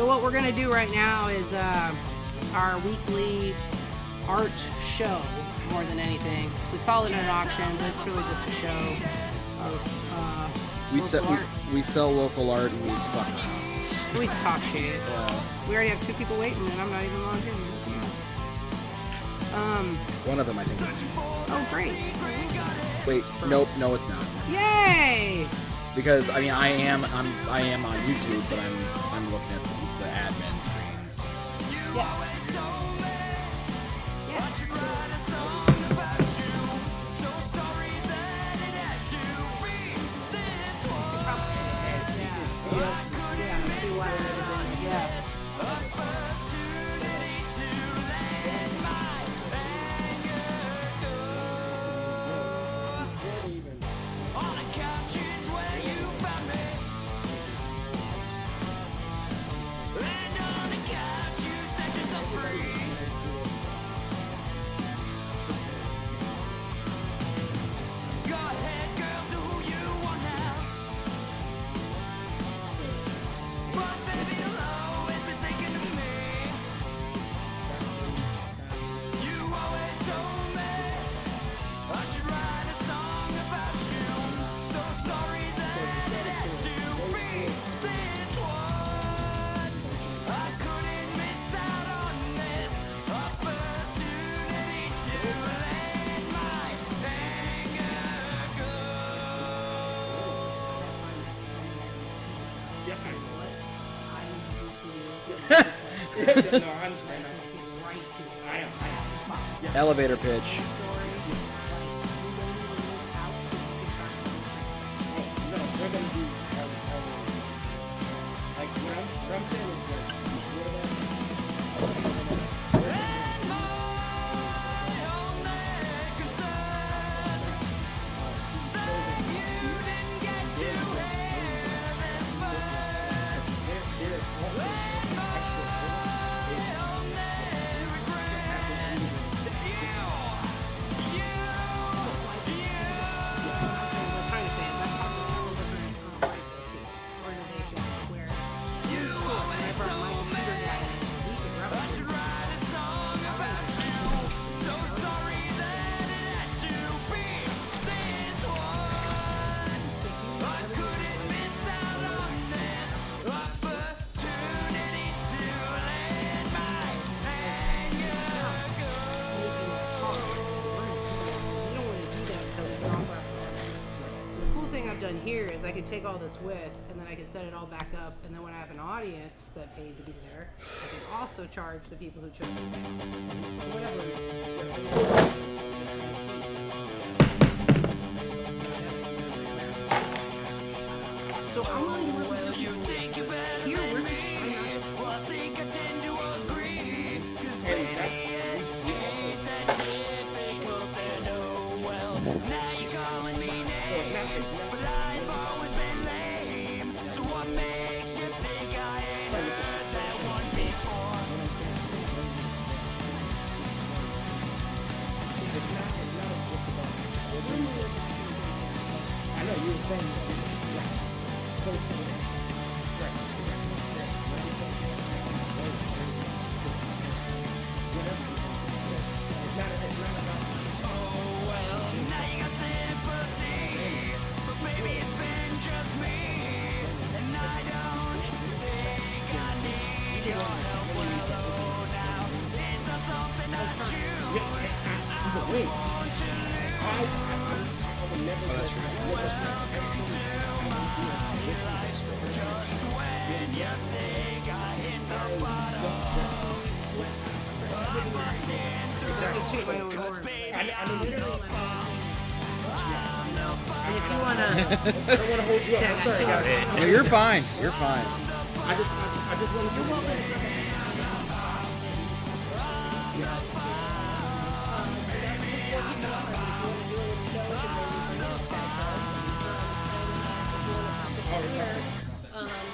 So what we're going to do right now is our weekly art show, more than anything. We call it an auction, but it's really just a show of we sell local art and we fuck around. We talk shit. We already have 2 people waiting, and I'm not even logged in. One of them, I think. Oh, great. Wait, nope, no, it's not. Yay! Because I mean, I am on YouTube, but I'm looking at the admin screens. Yeah. No, I understand. I am. Elevator pitch. No, they're gonna do like what I'm saying is like here is I could take all this with, and then I could set it all back up, and then when I have an audience that paid to be there, I can also charge the people who chose to stay. Whatever. So I'm willing to work with you. Here, we're just I know you were saying And if you wanna, I don't want to hold you up. I'm sorry, guys. No, you're fine. You're fine. I just want to do one thing.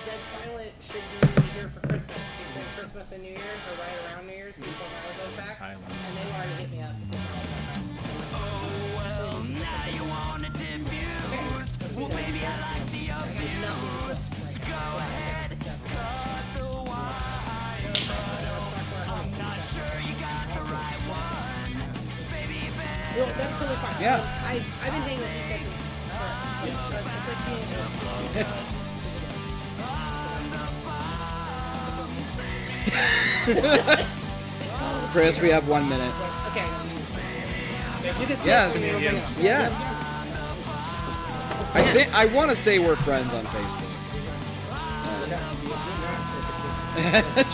Dead Silent should be here for Christmas. Between Christmas and New Year's, or right around New Year's, before Marla goes back. Silence. And they already hit me up. Now you wanna diffuse. Maybe I like the abuse. So go ahead, cut the wire. totally fine. Yeah. I've been hanging with these guys it's like being Chris, we have 1 minute. Okay. You can say Yeah. it to me real quick. Yeah. I want to say we're friends on Facebook.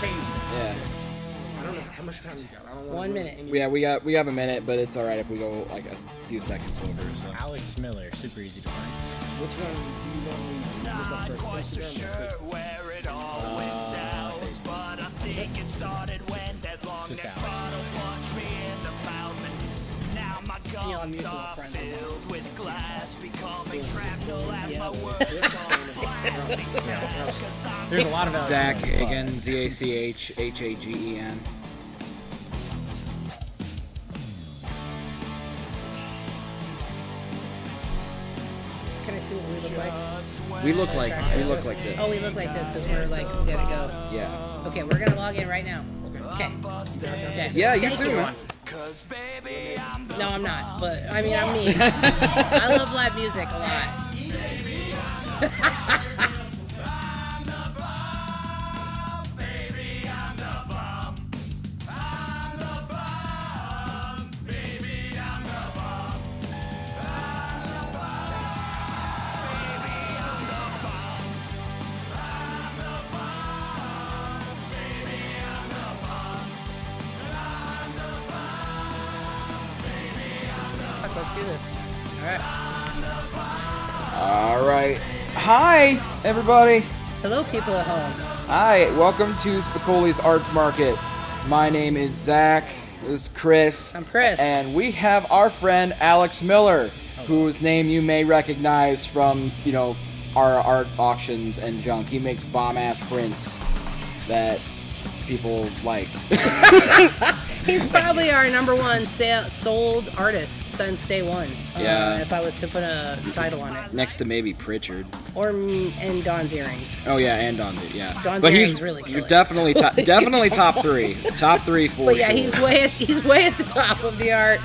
Change. Yeah. I don't know how much time you got. I don't want 1 minute. Yeah, we have a minute, but it's all right if we go like a few seconds over. So. Alex Miller, super easy to find. Which one do you normally look up first? Instagram or Facebook? Just Alex Miller. You know, I'm usually friends with There's a lot of Alex Zach Miller, but again, ZACHHAGEN. Can I see what we look like? We look like this. Oh, we look like this because we're like, we gotta go. Yeah. Okay, we're gonna log in right now. Okay. Okay. Yeah, you too, man. No, I'm not, but I mean, I'm me. I love live music a lot. Let's do this. All right. All right. Hi, everybody. Hello, people at home. Hi, welcome to Spicolis Arts Market. My name is Zach. This is Chris. I'm Chris. And we have our friend Alex Miller, whose name you may recognize from, our art auctions and junk. He makes bomb-ass prints that people like. He's probably our number one sold artist since day one. Yeah. If I was to put a title on it. Next to maybe Pritchard. And Don's earrings. Oh yeah, and Don's it, yeah. Don's but earrings he's really kill you're it. definitely definitely top three for But yeah, sure. he's way at the top of the art.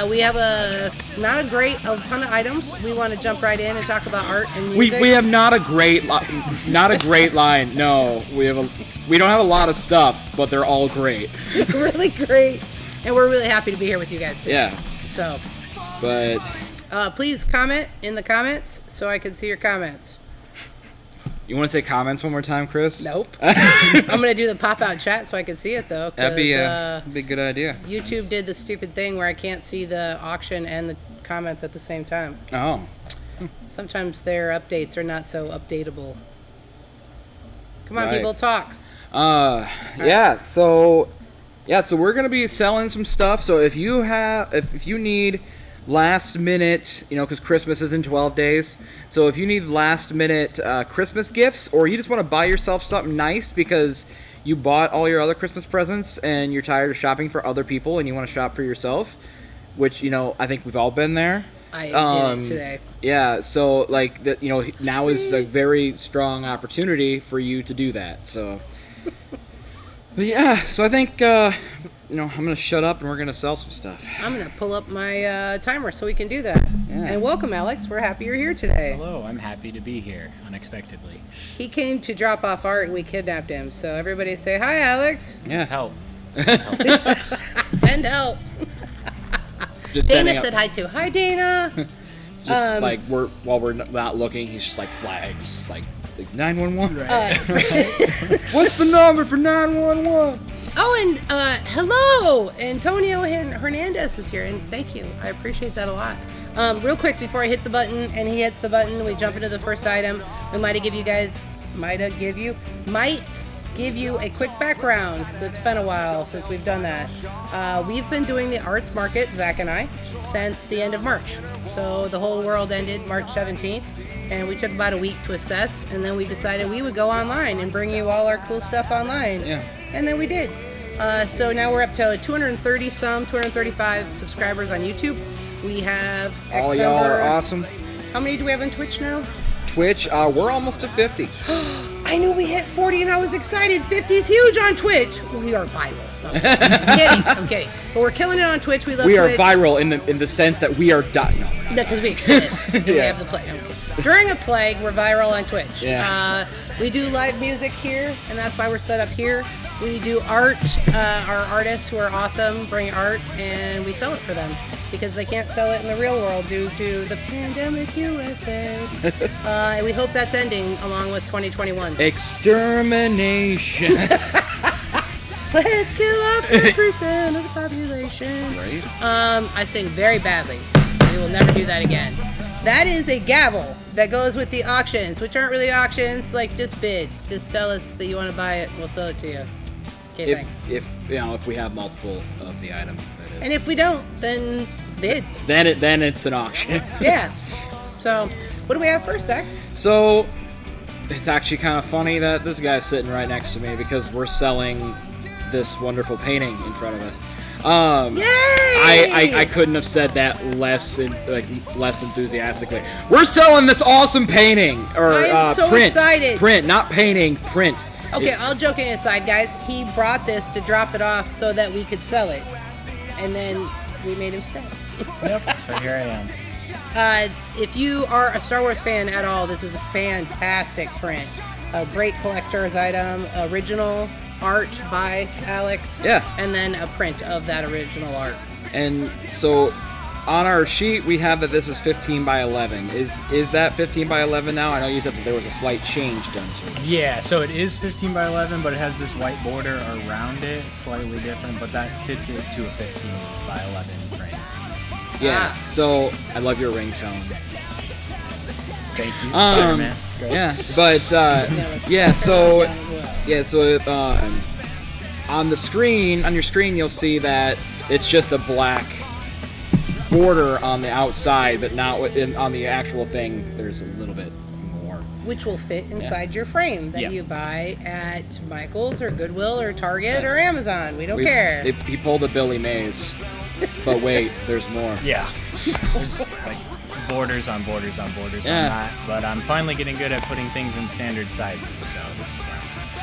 We have a ton of items. We want to jump right in and talk about art and music. We have not a great line. No, we don't have a lot of stuff, but they're all great. really great, and we're really happy to be here with you guys today. Yeah. So, But please comment in the comments so I can see your comments. you want to say comments one more time, Chris? Nope. I'm gonna do the pop-out chat so I can see it though. That'd be a good idea. YouTube did the stupid thing where I can't see the auction and the comments at the same time. Oh. Sometimes their updates are not so updatable. Come on, Right. people, talk. So we're gonna be selling some stuff. So if you need last minute, because Christmas is in 12 days. So if you need last minute Christmas gifts, or you just want to buy yourself something nice because you bought all your other Christmas presents and you're tired of shopping for other people and you want to shop for yourself, which I think we've all been there. I did it today. Yeah, so now is a very strong opportunity for you to do that. So, but yeah, so I think I'm gonna shut up and we're gonna sell some stuff. I'm gonna pull up my timer so we can do that. Yeah. And welcome, Alex. We're happy you're here today. hello, I'm happy to be here unexpectedly. He came to drop off art and we kidnapped him. So everybody say hi, Alex. Please help. Send help. Just Dana sending said up, hi too. Hi, Dana. just while we're not looking, he's just like flags, like 911. What's the number for 911? Oh, and hello, Antonio Hernandez is here, and thank you. I appreciate that a lot. Real quick, before I hit the button and he hits the button, we jump into the first item. We might give you a quick background because it's been a while since we've done that. We've been doing the arts market, Zach and I, since the end of March. So the whole world ended March 17th, and we took about a week to assess, and then we decided we would go online and bring you all our cool stuff online. Yeah. And then we did. So now we're up to 235 subscribers on YouTube. We have All y'all are awesome. How many do we have on Twitch now? Twitch, we're almost to 50. I knew we hit 40 and I was excited. 50 is huge on Twitch. We are viral. No, I'm kidding. But we're killing it on Twitch. We love We are Twitch. viral in the sense that we are done. No, we're not. Because we exist. We Yeah. have the plague. During a plague, we're viral on Twitch. Yeah. We do live music here, and that's why we're set up here. We do art. Our artists who are awesome bring art, and we sell it for them because they can't sell it in the real world due to the pandemic USA. And we hope that's ending along with 2021. Extermination. Let's kill off 10% of the population. Right? I sing very badly. We will never do that again. That is a gavel that goes with the auctions, which aren't really auctions. Like, just bid. Just tell us that you want to buy it, and we'll sell it to you. Okay, thanks. If we have multiple of the item, that is. And if we don't, then bid. then it's an auction. Yeah. So, what do we have first, Zach? So it's actually kind of funny that this guy's sitting right next to me because we're selling this wonderful painting in front of us. Yay! I couldn't have said that less enthusiastically. We're selling this awesome painting or I am so print. excited. Print, not painting, print. Okay, all joking aside, guys, he brought this to drop it off so that we could sell it. And then we made him stay. Yep. So here I am. If you are a Star Wars fan at all, this is a fantastic print. A great collector's item, original art by Alex. Yeah. And then a print of that original art. And so on our sheet we have that this is 15 by 11. Is that 15 by 11 now? I know you said that there was a slight change done to it. Yeah, so it is 15 by 11, but it has this white border around it. It's slightly different, but that fits it to a 15 by 11 frame. Yeah. So I love your ringtone. Thank you. Spider-Man. Great. Yeah, but on the screen, on your screen, you'll see that it's just a black border on the outside, but not on the actual thing. There's a little bit more. Which will fit inside your frame that Yeah. you buy at Michael's or Goodwill or Target or Amazon. We don't care. He pulled a Billy Mays, but wait, there's more. Yeah. There's like borders on borders on borders Yeah. on that, but I'm finally getting good at putting things in standard sizes, so this is fun.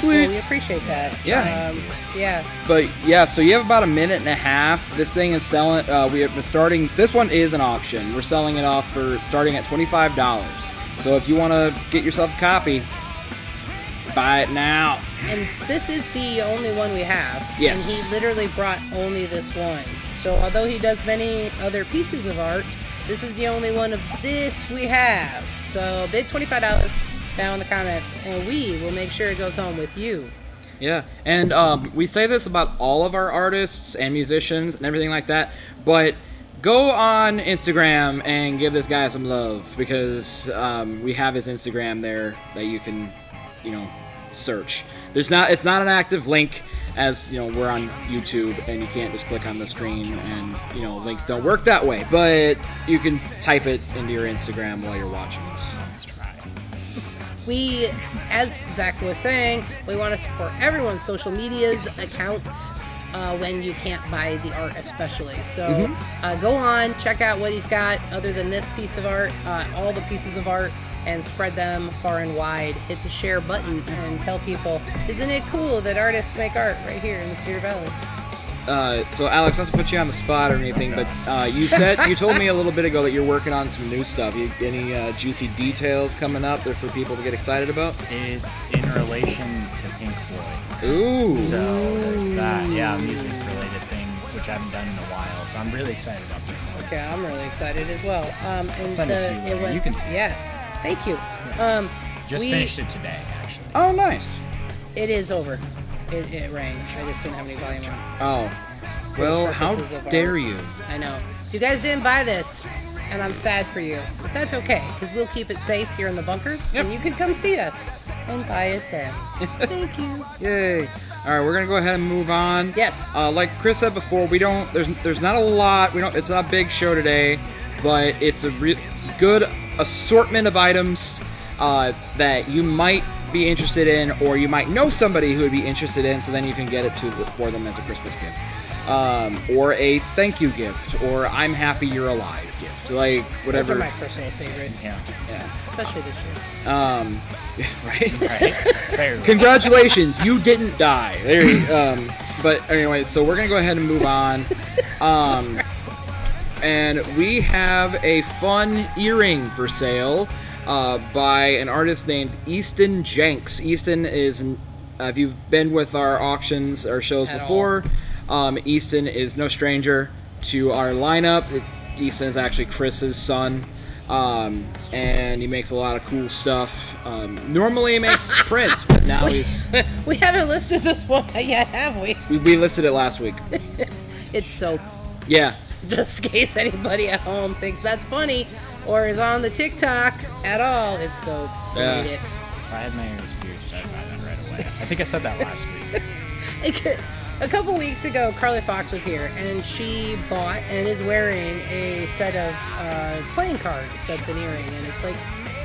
Well, we appreciate that. Yeah. Yeah. But yeah, so you have about a minute and a half. This thing is selling. We have been starting. This one is an auction. We're selling it off for starting at $25. So if you want to get yourself a copy, buy it now. And this is the only one we have. Yes. And he literally brought only this one. So although he does many other pieces of art, this is the only one of this we have. So bid $25 down in the comments, and we will make sure it goes home with you. Yeah, and we say this about all of our artists and musicians and everything like that, but go on Instagram and give this guy some love because we have his Instagram there that you can, search. It's not an active link as, we're on YouTube and you can't just click on the screen and, links don't work that way, but you can type it into your Instagram while you're watching this. Let's try. We, as Zach was saying, we want to support everyone's social medias accounts when you can't buy the art especially. So go on, check out what he's got other than this piece of art, all the pieces of art, and spread them far and wide. Hit the share button and tell people, isn't it cool that artists make art right here in the Cedar Valley? So Alex, not to put you on the spot or anything, but you told me a little bit ago that you're working on some new stuff. Any juicy details coming up that for people to get excited about? It's in relation to Pink Floyd. Ooh. So there's that, yeah, music related thing, which I haven't done in a while. So I'm really excited about this one. Okay, I'm really excited as well. And I'll send it to you later. You can see it. Yes, thank you. Just we- finished it today, actually. Oh, nice. It is over. It rang. I just didn't have any volume on. Oh. Well, how purposes of dare art. you? I know. You guys didn't buy this, and I'm sad for you. But that's okay, because we'll keep it safe here in the bunker, and you can come see us and buy it then. Thank you. Yay. All right, we're gonna go ahead and move on. Yes. Like Chris said before, there's not a lot. It's not a big show today, but it's a good assortment of items that you might be interested in, or you might know somebody who would be interested in, so then you can get it for them as a Christmas gift, or a thank you gift, or I'm happy you're alive. gift, like whatever. Those are my personal favorite, Yeah. especially this year. Right. Right. Fair. Congratulations, you didn't die. There. But anyway, so we're gonna go ahead and move on. And we have a fun earring for sale by an artist named Easton Jenks. Easton is, if you've been with our auctions or shows before, Easton is no stranger to our lineup. Easton is actually Chris's son, and he makes a lot of cool stuff. Normally he makes prints, but now he's... We haven't listed this one yet, have we? We listed it last week. It's soap. Yeah. Just in case anybody at home thinks that's funny or is on the TikTok at all, it's soap. Yeah. Read it. If I had my ears pierced, I'd buy that right away. I think I said that last week. A couple weeks ago, Carly Fox was here, and she bought and is wearing a set of playing cards that's an earring, and it's like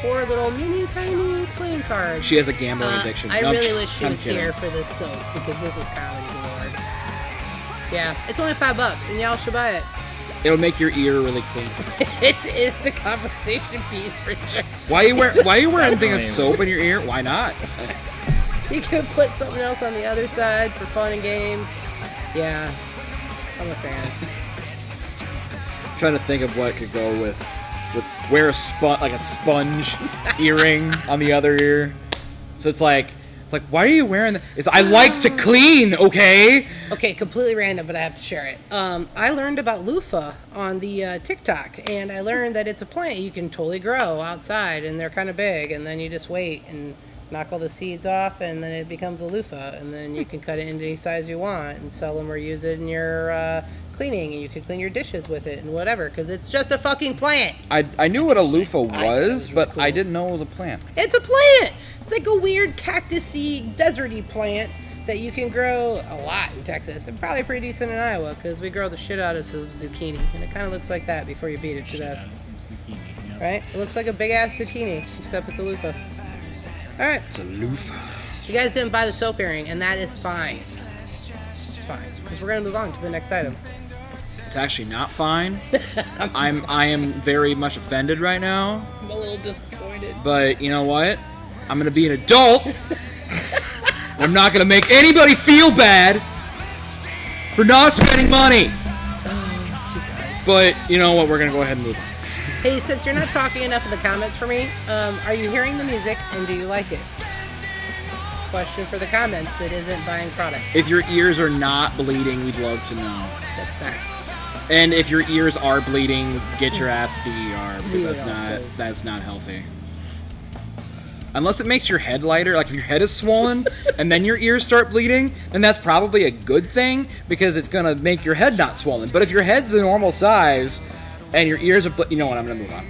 4 little mini tiny playing cards. She has a gambling addiction. I No, I'm really wish she I'm was kidding. here for this soap, because this is comedy galore. Yeah, it's only $5, and y'all should buy it. It'll make your ear really clean. It's a conversation piece for sure. Why are you wearing a thing of soap in your ear? Why not? You could put something else on the other side for fun and games. Yeah, I'm a fan. I'm trying to think of what could go with wear a sponge earring on the other ear. So it's like why are you wearing that? I like to clean, okay? Okay, completely random, but I have to share it. I learned about loofah on the TikTok, and I learned that it's a plant you can totally grow outside, and they're kind of big, and then you just wait and knock all the seeds off, and then it becomes a loofah, and then you can cut it into any size you want and sell them or use it in your cleaning, and you can clean your dishes with it and whatever, because it's just a fucking plant. I knew what a loofah was, was really but cool. I didn't know it was a plant. It's a plant! It's like a weird cactusy, deserty plant that you can grow a lot in Texas, and probably pretty decent in Iowa, because we grow the shit out of some zucchini, and it kind of looks like that before you beat it to death. Right? It looks like a big-ass zucchini, except it's a loofah. Alright. It's a loofah. You guys didn't buy the soap earring, and that is fine. It's fine, because we're going to move on to the next item. It's actually not fine. I am very much offended right now. I'm a little disappointed. But you know what? I'm gonna be an adult. I'm not gonna make anybody feel bad for not spending money. But you know what? We're gonna go ahead and move on. Hey, since you're not talking enough in the comments for me, are you hearing the music, and do you like it? Question for the comments that isn't buying product. If your ears are not bleeding, we'd love to know. That's facts. And if your ears are bleeding, get your ass to the ER, We because would that's not healthy. Unless it makes your head lighter, like if your head is swollen and then your ears start bleeding, then that's probably a good thing, because it's gonna make your head not swollen. But if your head's a normal size and your ears are you know what, I'm gonna move on.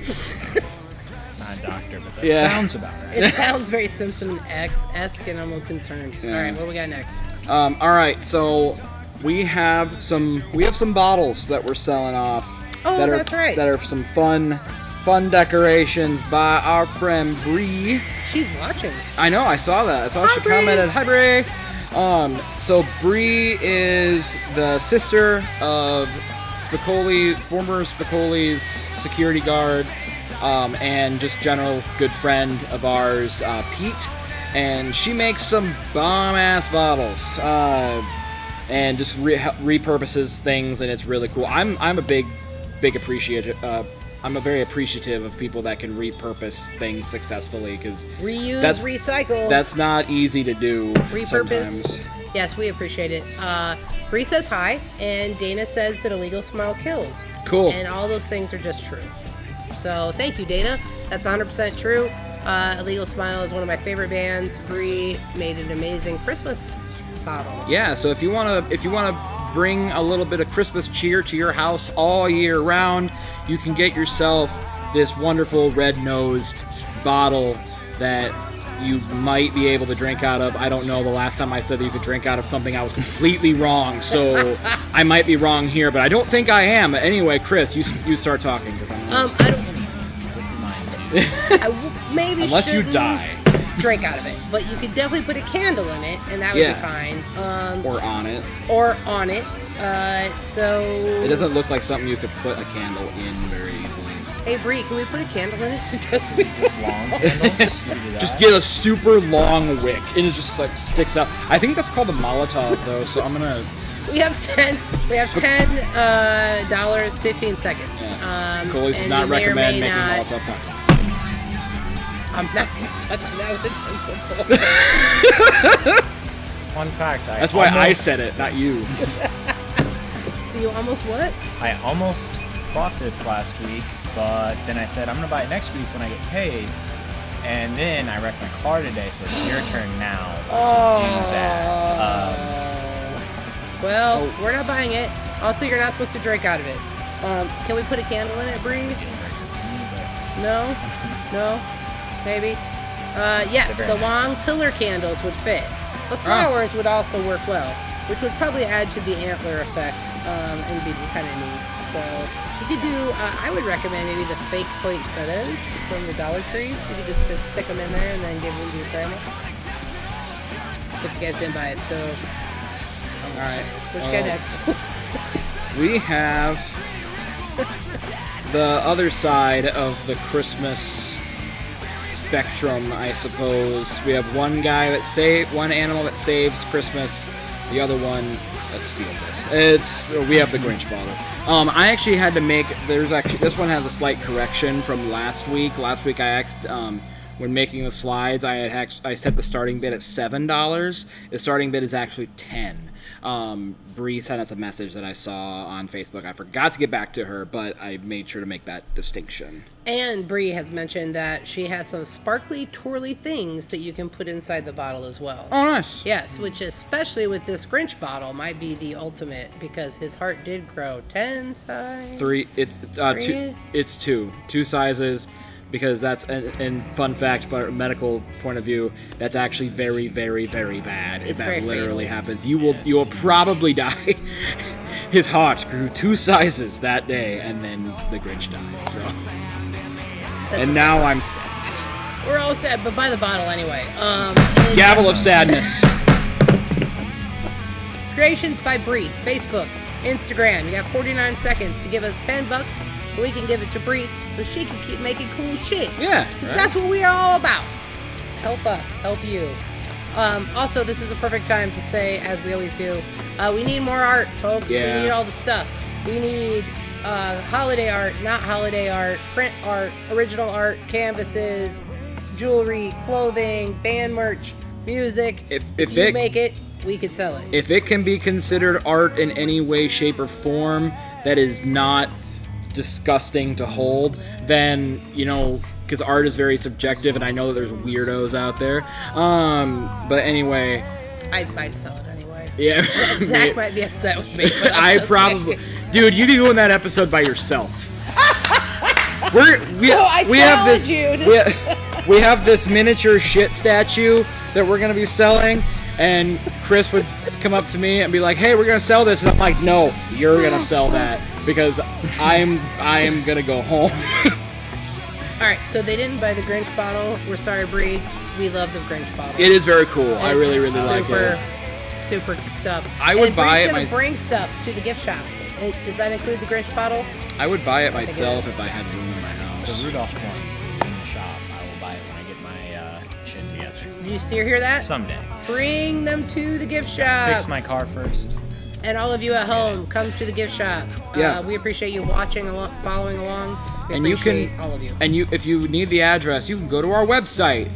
Not a doctor, but that sounds about right. It sounds very Simpson-esque, and I'm a little concerned. Yeah. All right, what we got next? All right, so we have some bottles that we're selling off. Oh, that are, that's right. That are some fun decorations by our friend Bree. She's watching. I know, I saw that. I saw she Bree. commented, "Hi Bree." So Bree is the sister of former Spicoli's security guard, and just general good friend of ours, Pete. And she makes some bomb-ass bottles, and just repurposes things, and it's really cool. I'm a big appreciative. I'm a very appreciative of people that can repurpose things successfully, because Reuse, recycle. that's not easy to do. Repurpose. Sometimes. Yes, we appreciate it. Bree says hi, and Dana says that illegal smile kills. Cool. And all those things are just true. So thank you, Dana. That's 100% true. Illegal Smile is one of my favorite bands. Bree made an amazing Christmas bottle. Yeah, so if you wanna bring a little bit of Christmas cheer to your house all year round, you can get yourself this wonderful red-nosed bottle that you might be able to drink out of. I don't know, the last time I said that you could drink out of something, I was completely wrong, so I might be wrong here, but I don't think I am. Anyway, Chris, you start talking, because I don't. Maybe unless you shouldn't die. drink out of it, but you could definitely put a candle in it, and that would be fine. Or on it. Or on it. So. It doesn't look like something you could put a candle in very easily. Hey, Bree, can we put a candle in it? Long candles. You can do that. Just get a super long wick, and it just like sticks out. I think that's called a Molotov, though. So I'm gonna. We have $10. We have $10, 15 seconds. Yeah. Spicolis does and not you may or recommend may making not- Molotov cocktails. I'm not touching that with a pencil. Fun fact. That's why I said it, not you. So you almost what? I almost bought this last week, but then I said I'm gonna buy it next week when I get paid. And then I wrecked my car today, so it's your turn now to do that. Well, we're not buying it. Also, you're not supposed to drink out of it. Can we put a candle in it, Bree? No? No? Maybe? Yes, the long pillar candles would fit. The flowers would also work well, which would probably add to the antler effect and be kind of neat. So you could do, I would recommend maybe the fake poinsettias from the Dollar Tree. You could just stick them in there and then give them to your grandma. Except you guys didn't buy it, so... Alright. Which guy next? We have the other side of the Christmas spectrum, I suppose. We have one animal that saves Christmas, the other one that steals it. We have the Grinch bottle. I actually had to make. This one has a slight correction from last week. Last week I asked. When making the slides, I set the starting bid at $7. The starting bid is actually $10. Bree sent us a message that I saw on Facebook. I forgot to get back to her, but I made sure to make that distinction. And Bree has mentioned that she has some sparkly, twirly things that you can put inside the bottle as well. Oh, nice. Yes, which especially with this Grinch bottle might be the ultimate because his heart did grow 10 sizes. It's two sizes. Because that's, and fun fact, but a medical point of view, that's actually very, very, very bad. It's that very literally fatal. happens. You will probably die. His heart grew 2 sizes that day, and then the Grinch died. So, and now I'm sad. We're all sad, but buy the bottle anyway. Gavel of sadness. Creations by Bree, Facebook, Instagram. You have 49 seconds to give us $10 so we can give it to Bree so she can keep making cool shit. Yeah, 'Cause right. that's what we are all about. Help us, help you. Also, this is a perfect time to say, as we always do, we need more art, folks. Yeah. We need all the stuff. We need holiday art, not holiday art, print art, original art, canvases, jewelry, clothing, band merch, music. If you make it, we could sell it. If it can be considered art in any way, shape, or form that is not disgusting to hold, then, because art is very subjective, and I know that there's weirdos out there. But anyway, I might sell it anyway. yeah. Zach might be upset with me. But I okay. probably, dude, you'd be doing that episode by yourself. We have this miniature shit statue that we're gonna be selling, and Chris would come up to me and be like, "Hey, we're gonna sell this," and I'm like, "No, you're gonna sell that because I am gonna go home." All right, so they didn't buy the Grinch bottle. We're sorry, Bree. We love the Grinch bottle. It is very cool. I really, really like it. Super stuff. I would buy it. Bree's gonna bring stuff to the gift shop. Does that include the Grinch bottle? I would buy it myself if I had room in my house. The Rudolph one in the shop. I will buy it when I get my shit together. Did you hear that? Someday. Bring them to the gift shop. Fix my car first. And all of you at home, come to the gift shop. Yeah. We appreciate you watching, following along. We And you appreciate can, all of you. and if you need the address, you can go to our website.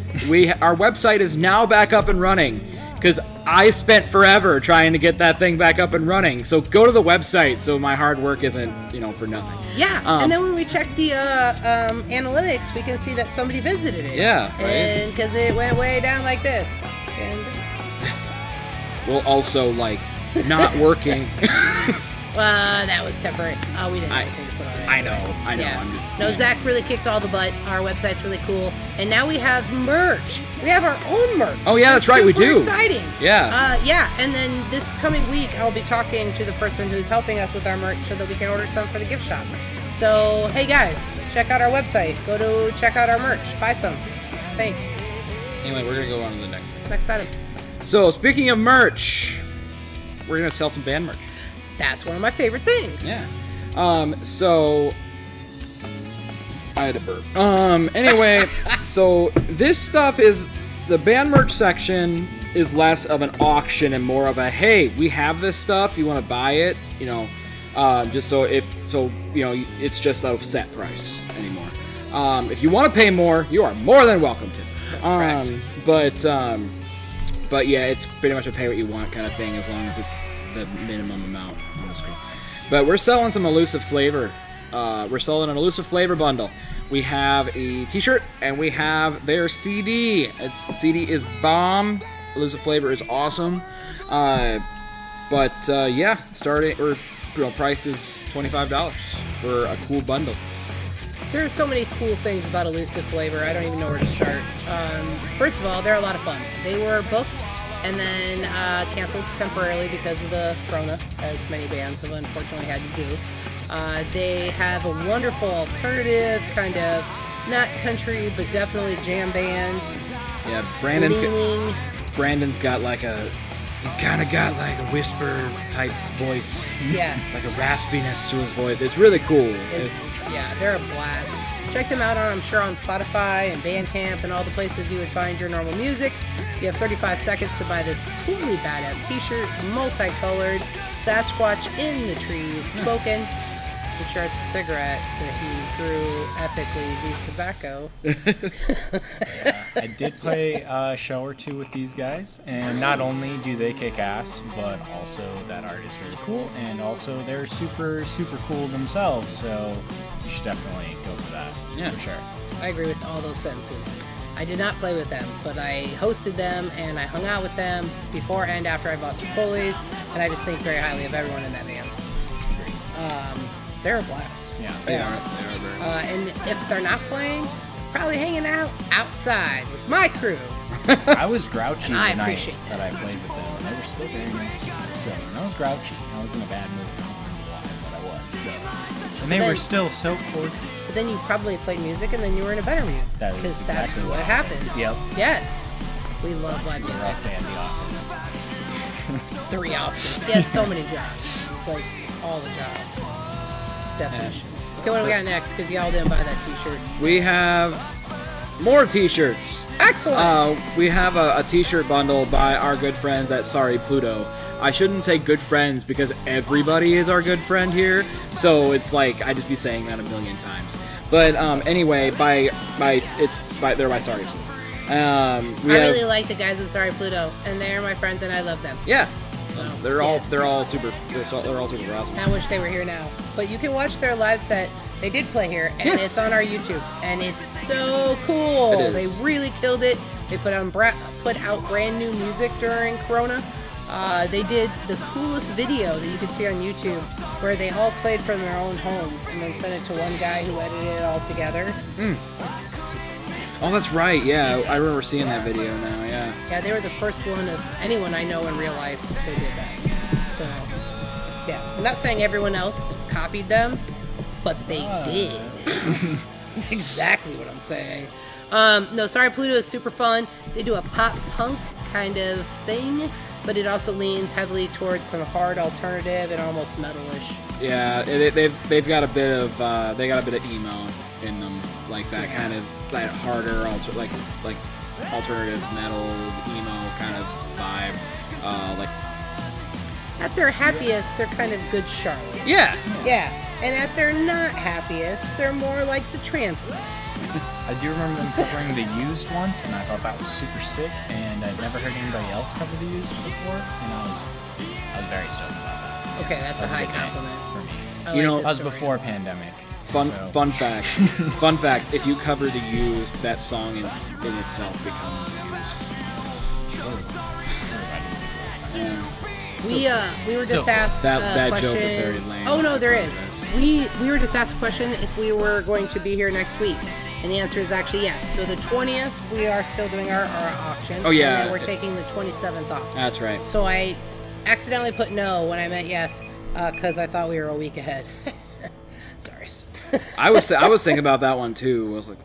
Our website is now back up and running because I spent forever trying to get that thing back up and running. So go to the website so my hard work isn't, for nothing. Yeah, and then when we check the analytics, we can see that somebody visited it. Yeah, right. And because it went way down like this. And Well, also not working. that was temporary. We didn't have anything to put on it. I know. Yeah. I'm just. No, Zach really kicked all the butt. Our website's really cool. And now we have merch. We have our own merch. Oh, yeah, that's right, we Super do. exciting. Yeah. Yeah, and then this coming week, I'll be talking to the person who's helping us with our merch so that we can order some for the gift shop. So, hey guys, check out our website. Go to check out our merch. Buy some. Thanks. Anyway, we're gonna go on to the next Next item. So speaking of merch, we're gonna sell some band merch. That's one of my favorite things. Yeah. So I had a burp. Anyway, so this stuff is the band merch section is less of an auction and more of a, hey, we have this stuff. You want to buy it? Just it's just a set price anymore. If you want to pay more, you are more than welcome to. That's correct. But yeah, it's pretty much a pay what you want kind of thing as long as it's the minimum amount on the screen. But we're selling some Illusive flavor. We're selling an Illusive flavor bundle. We have a t-shirt and we have their CD. CD is bomb. Illusive flavor is awesome. Price is $25 for a cool bundle. There are so many cool things about Illusive flavor. I don't even know where to start. First of all, they're a lot of fun. They were booked and then canceled temporarily because of the Corona, as many bands have unfortunately had to do. They have a wonderful alternative, kind of not country, but definitely jam band. Yeah, Brandon's got he's kind of got like a whisper type voice. Yeah. Like a raspiness to his voice. It's really cool. Yeah, they're a blast. Check them out on Spotify and Bandcamp and all the places you would find your normal music. You have 35 seconds to buy this totally badass t-shirt, multicolored, Sasquatch in the trees, spoken, the Charts cigarette that he grew ethically via tobacco. I did play a show or two with these guys, and not only do they kick ass, but also that art is really cool, and also they're super, super cool themselves, so you should definitely go for that. Yeah, for sure. I agree with all those sentences. I did not play with them, but I hosted them and I hung out with them before and after I bought Spicolis, and I just think very highly of everyone in that band. They're a blast. Yeah, They are very And if they're not playing, probably hanging out outside with my crew. I was grouchy I the night appreciate that I played with them, and they were still very nice to me. So, and I was grouchy. I was in a bad mood. I don't remember why, but I was. So. And they were still so cordial. But then you probably played music and then you were in a better mood. That is Because exactly that's what what happens. Yep. Yes. We love live The music. rough day in the office. 3 options. He has so many jobs. It's like all the jobs. Definitions. Okay, what do we got next? Because y'all didn't buy that t-shirt. We have more t-shirts. Excellent. We have a t-shirt bundle by our good friends at Sorry Pluto. I shouldn't say good friends because everybody is our good friend here. So it's like I just be saying that a million times. But anyway, they're by Sorry Pluto. I really like the guys at Sorry Pluto, and they're my friends, and I love them. Yeah. So They're yes. all super awesome. I wish they were here now. But you can watch their live set. They did play here, and Yes. it's on our YouTube, and it's so cool. It is. They really killed it. They put out brand new music during Corona. They did the coolest video that you can see on YouTube, where they all played from their own homes, and then sent it to one guy who edited it all together. Oh, that's right. Yeah, I remember seeing that video now. Yeah. Yeah, they were the first one of anyone I know in real life who did that. So, yeah. I'm not saying everyone else copied them, but they did. That's exactly what I'm saying. No, Sorry Pluto is super fun. They do a pop punk kind of thing, but it also leans heavily towards some hard alternative and almost metalish. Yeah, they've got a bit of emo in them, like that kind of that harder like alternative metal emo kind of vibe. At their happiest, they're kind of good Charlotte. Yeah. Yeah, and at their not happiest, they're more like the Transplants. I do remember them covering The Used once, and I thought that was super sick, and I'd never heard anybody else cover The Used before, and I was very stoked about that. Okay, that's a high big night compliment. for me. I You like know, this That was story. before pandemic. Fun fact. Fun fact. If you cover The Used, that song in itself becomes used. We were Still just asked That a joke question. is very lame. Oh no, there is. We were just asked a question if we were going to be here next week, and the answer is actually yes. So the 20th, we are still doing our auction. Oh, yeah. And then we're taking the 27th off. That's right. So I accidentally put no when I meant yes, because I thought we were a week ahead. Sorry. I was thinking about that one too. I was like,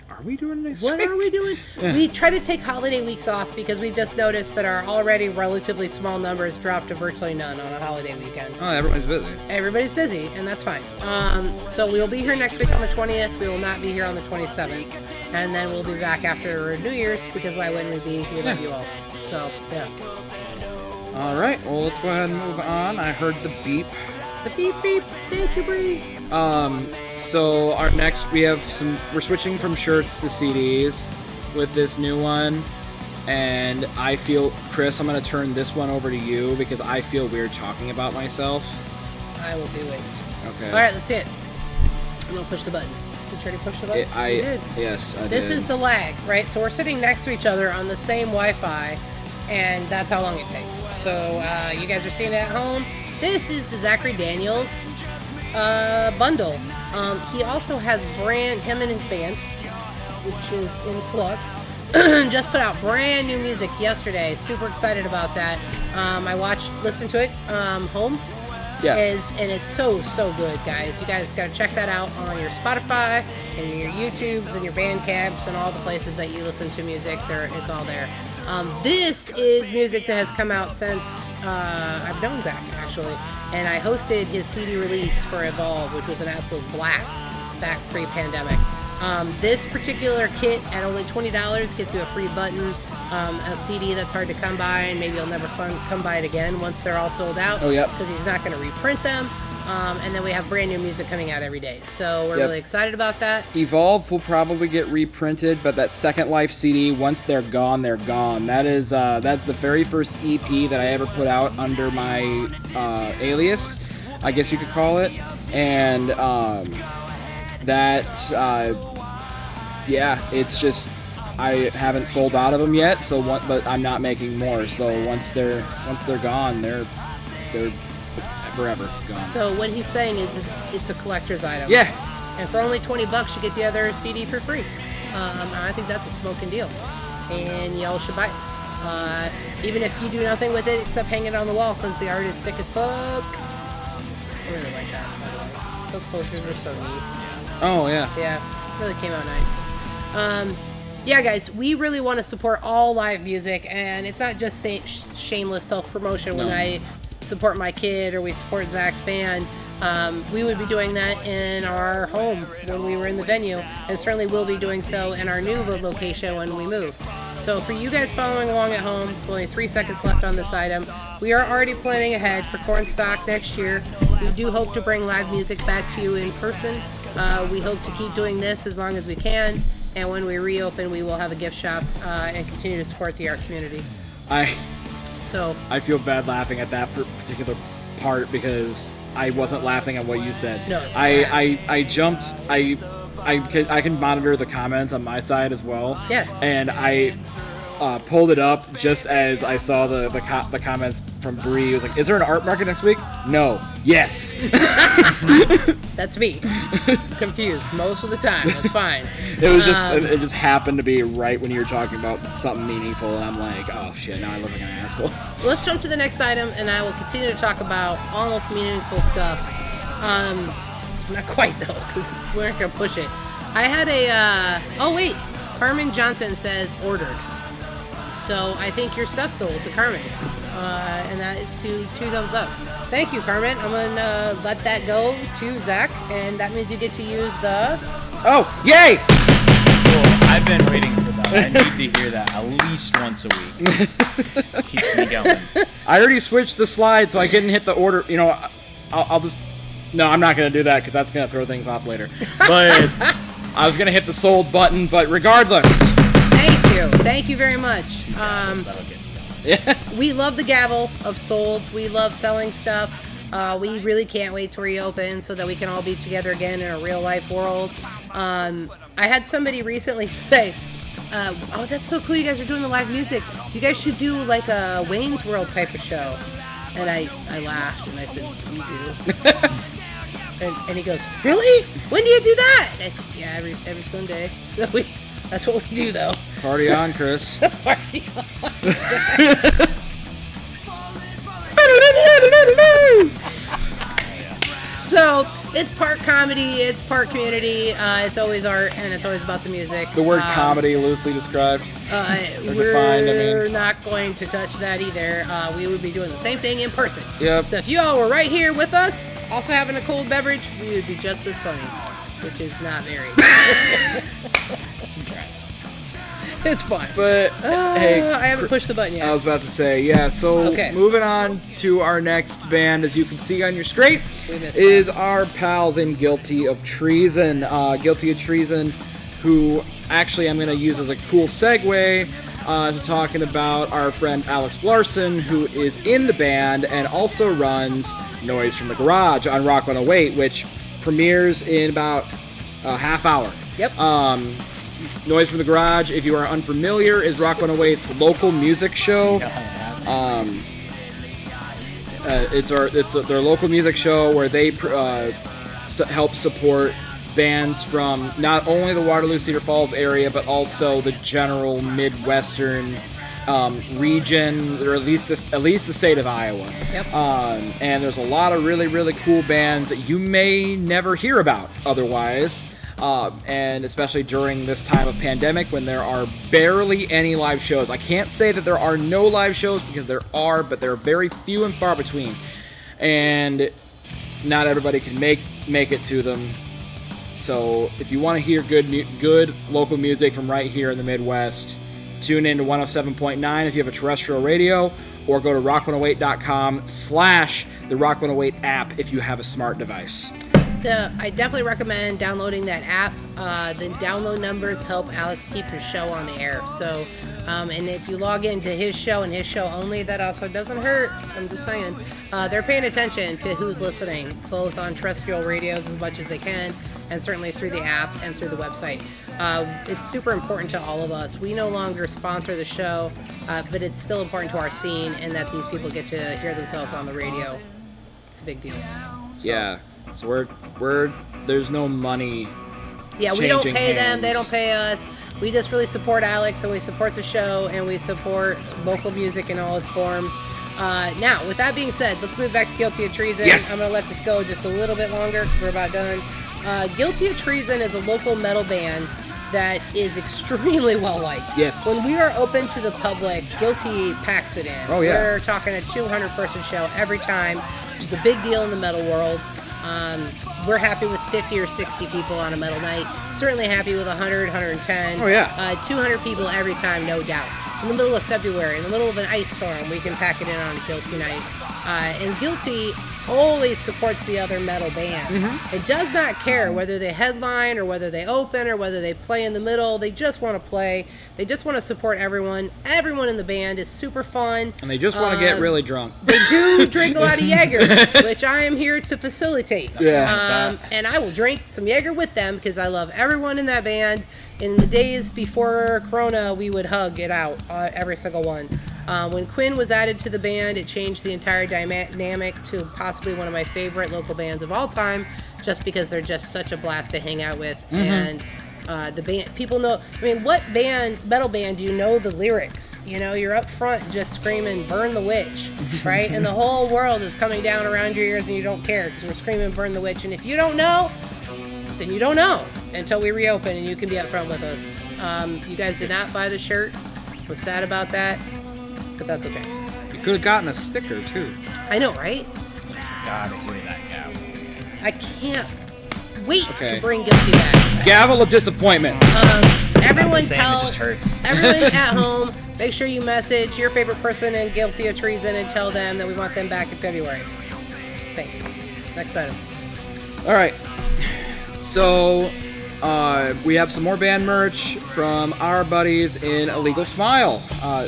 are are we doing next What week? are we doing? We try to take holiday weeks off because we've just noticed that our already relatively small numbers drop to virtually none on a holiday weekend. Oh, everyone's busy. Everybody's busy, and that's fine. So we will be here next week on the 20th. We will not be here on the 27th. And then we'll be back after New Year's, because why wouldn't we be? We love you all. So, yeah. All right, well, let's go ahead and move on. I heard the beep. The beep beep. Thank you, Bree. So our next, we're switching from shirts to CDs with this new one. And I feel, Chris, I'm going to turn this one over to you because I feel weird talking about myself. I will do it. Okay. All right, let's see it. I'm going to push the button. Did you already push the button? You did. Yes, I did. This is the lag, right? So we're sitting next to each other on the same Wi-Fi, and that's how long it takes. So you guys are seeing it at home. This is the Zachary Daniels bundle. He also has him and his band, which is in flux, just put out brand new music yesterday. Super excited about that. I listened to it home. Yeah. And it's so good, guys. You guys got to check that out on your Spotify and your YouTubes and your Bandcamps and all the places that you listen to music. It's all there. This is music that has come out since I've known Zach, actually. And I hosted his CD release for Evolve, which was an absolute blast back pre-pandemic. This particular kit at only $20 gets you a free button, a CD that's hard to come by, and maybe you'll never come by it again once they're all sold out. Oh, yep. Because he's not going to reprint them. And then we have brand new music coming out every day. So we're really excited about that. Evolve will probably get reprinted, but that Second Life CD, once they're gone, they're gone. That's the very first EP that I ever put out under my alias, I guess you could call it. And it's just, I haven't sold out of them yet. But I'm not making more. So once they're gone, they're forever gone. So what he's saying is it's a collector's item. Yeah. And for only $20, you get the other CD for free. I think that's a smoking deal. And y'all should buy it. Even if you do nothing with it except hang it on the wall because the art is sick as fuck. I really like that, by the way. Those posters are so neat. Oh, yeah. Yeah, really came out nice. Yeah, guys, we really want to support all live music, and it's not just shameless self-promotion when I support my kid or we support Zach's band. We would be doing that in our home when we were in the venue, and certainly will be doing so in our new location when we move. So for you guys following along at home, with only 3 seconds left on this item, we are already planning ahead for Cornstalk next year. We do hope to bring live music back to you in person. We hope to keep doing this as long as we can, and when we reopen, we will have a gift shop and continue to support the art community. I feel bad laughing at that particular part because I wasn't laughing at what you said. No. I jumped. I can monitor the comments on my side as well. Yes. And I pulled it up just as I saw the comments from Bree. It was like, "Is there an art market next week?" No. Yes. That's me. Confused most of the time. That's fine. It was it just happened to be right when you were talking about something meaningful, and I'm like, oh shit, now I look like an asshole. Let's jump to the next item, and I will continue to talk about almost meaningful stuff. Not quite though, because we're not gonna push it. I had oh wait, Carmen Johnson says ordered. So I think your stuff's sold to Carmen, and that is two thumbs up. Thank you, Carmen. I'm gonna let that go to Zach, and that means you get to use the. Oh, yay! Cool. I've been waiting for that. I need to hear that at least once a week. Keeps me going. I already switched the slide so I couldn't hit the order. You know, I'll just. No, I'm not going to do that because that's going to throw things off later. But I was going to hit the sold button, but regardless. Thank you very much. We love the gavel of sold. We love selling stuff. We really can't wait to reopen so that we can all be together again in a real life world. I had somebody recently say, oh, that's so cool you guys are doing the live music. You guys should do like a Wayne's World type of show. And I laughed and I said, we do. and he goes, really? When do you do that? And I said, yeah, every Sunday. So that's what we do though. Party on, Chris. Party on. So It's part comedy, it's part community, it's always art, and it's always about the music. The word comedy loosely described. We're not going to touch that either. We would be doing the same thing in person. Yep. So if you all were right here with us, also having a cold beverage, we would be just as funny, which is not very. It's fine. But hey, I haven't pushed the button yet. I was about to say, yeah. So Okay. moving on to our next band, as you can see on your screen, We missed is our pals in Guilty of Treason. Guilty of Treason, who actually I'm going to use as a cool segue to talking about our friend Alex Larson, who is in the band and also runs Noise from the Garage on Rock 108, which premieres in about a half hour. Yep. Noise from the Garage, if you are unfamiliar, is Rock 108's local music show. It's their local music show where they help support bands from not only the Waterloo Cedar Falls area, but also the general Midwestern region, or at least the state of Iowa. Yep. And there's a lot of really, really cool bands that you may never hear about otherwise. And especially during this time of pandemic when there are barely any live shows. I can't say that there are no live shows, because there are, but they're very few and far between. And not everybody can make it to them. So if you want to hear good local music from right here in the Midwest, tune in to 107.9 if you have a terrestrial radio, or go to rock108.com/the Rock 108 app if you have a smart device. I definitely recommend downloading that app. The download numbers help Alex keep his show on the air. So, and if you log into his show and his show only, that also doesn't hurt. I'm just saying. They're paying attention to who's listening, both on terrestrial radios as much as they can, and certainly through the app and through the website. It's super important to all of us. We no longer sponsor the show, but it's still important to our scene, and that these people get to hear themselves on the radio. It's a big deal. So. Yeah. So we're there's no money. Yeah, we don't changing pay them. hands. They don't pay us. We just really support Alex, and we support the show, and we support local music in all its forms. Now, with that being said, let's move back to Guilty of Treason. Yes. I'm going to let this go just a little bit longer because we're about done. Guilty of Treason is a local metal band that is extremely well liked. Yes. When we are open to the public, Guilty packs it in. Oh, yeah. We're talking a 200-person show every time, which is a big deal in the metal world. We're happy with 50 or 60 people on a metal night. Certainly happy with 100, 110. Oh, yeah. 200 people every time, no doubt. In the middle of February, in the middle of an ice storm, we can pack it in on a Guilty night. And Guilty always supports the other metal band. Mm-hmm. It does not care whether they headline or whether they open or whether they play in the middle. They just want to play. They just want to support everyone. Everyone in the band is super fun. And they just want to get really drunk. They do drink a lot of Jaeger, which I am here to facilitate. Yeah. And I will drink some Jaeger with them because I love everyone in that band. In the days before Corona, we would hug it out, every single one. When Quinn was added to the band, it changed the entire dynamic to possibly one of my favorite local bands of all time, just because they're just such a blast to hang out with. Mm-hmm. And the band, people know, I mean, what metal band do you know the lyrics? You know, you're up front just screaming, burn the witch, right? And the whole world is coming down around your ears and you don't care because we're screaming, burn the witch. And if you don't know, then you don't know until we reopen and you can be up front with us. You guys did not buy the shirt. Was sad about that, but that's okay. You could have gotten a sticker too. I know, right? Gotta hear that gavel. I can't wait Okay. to bring Guilty back. Gavel of disappointment. Everyone It just hurts. everyone at home, make sure you message your favorite person in Guilty of Treason and tell them that we want them back in February. Thanks. Next item. All right. So we have some more band merch from our buddies in Illegal Smile.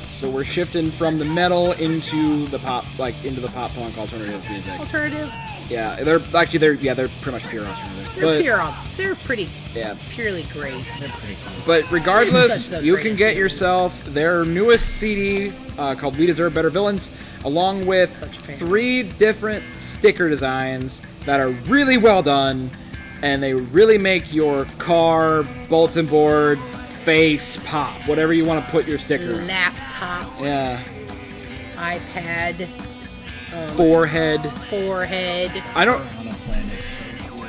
So we're shifting from the metal into the pop, into the pop punk alternative music. Alternative. Yeah, they're pretty much pure alternative. They're pretty Yeah. purely great. They're pretty cool. But regardless, Such the you can greatest get series. yourself their newest CD called We Deserve Better Villains, along with Such a fan. 3 different sticker designs that are really well done, and they really make your car, bulletin board, face pop, whatever you want to put your sticker. Laptop, Yeah. iPad, Forehead. forehead. I don't. On a plan is so cool.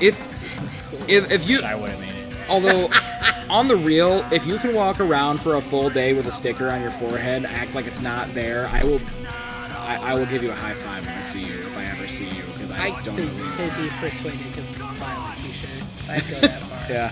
if you I would have made it. although on the real, if you can walk around for a full day with a sticker on your forehead, act like it's not there, I will give you a high five when I see you, if I ever see you, because I don't could be persuaded to buy a t-shirt. I'd go that far. Yeah.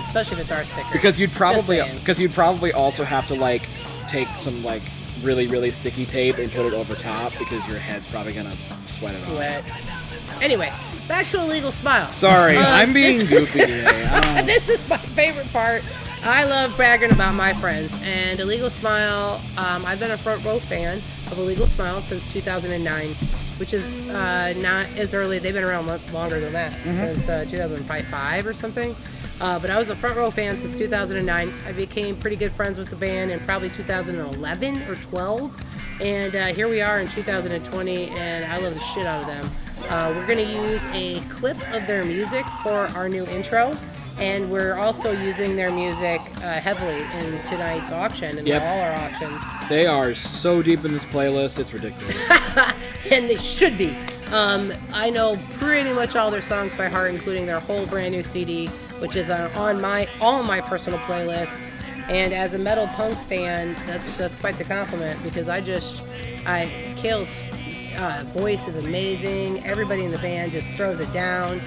Especially if it's our sticker. Because you'd Just probably also have to like take some like really, really sticky tape and put it over top because your head's probably gonna sweat it off. Anyway, back to Illegal Smile. Sorry, I'm being goofy today. This is my favorite part. I love bragging about my friends. And Illegal Smile, I've been a front row fan of Illegal Smile since 2009, which is not as early. They've been around longer than that, since 2005 or something. But I was a front row fan since 2009. I became pretty good friends with the band in probably 2011 or 12. And here we are in 2020, and I love the shit out of them. We're going to use a clip of their music for our new intro. And we're also using their music heavily in tonight's auction and all our auctions. They are so deep in this playlist, it's ridiculous. And they should be. I know pretty much all their songs by heart, including their whole brand new CD, which is on all my personal playlists. And as a metal punk fan, that's quite the compliment, because Kale's voice is amazing. Everybody in the band just throws it down.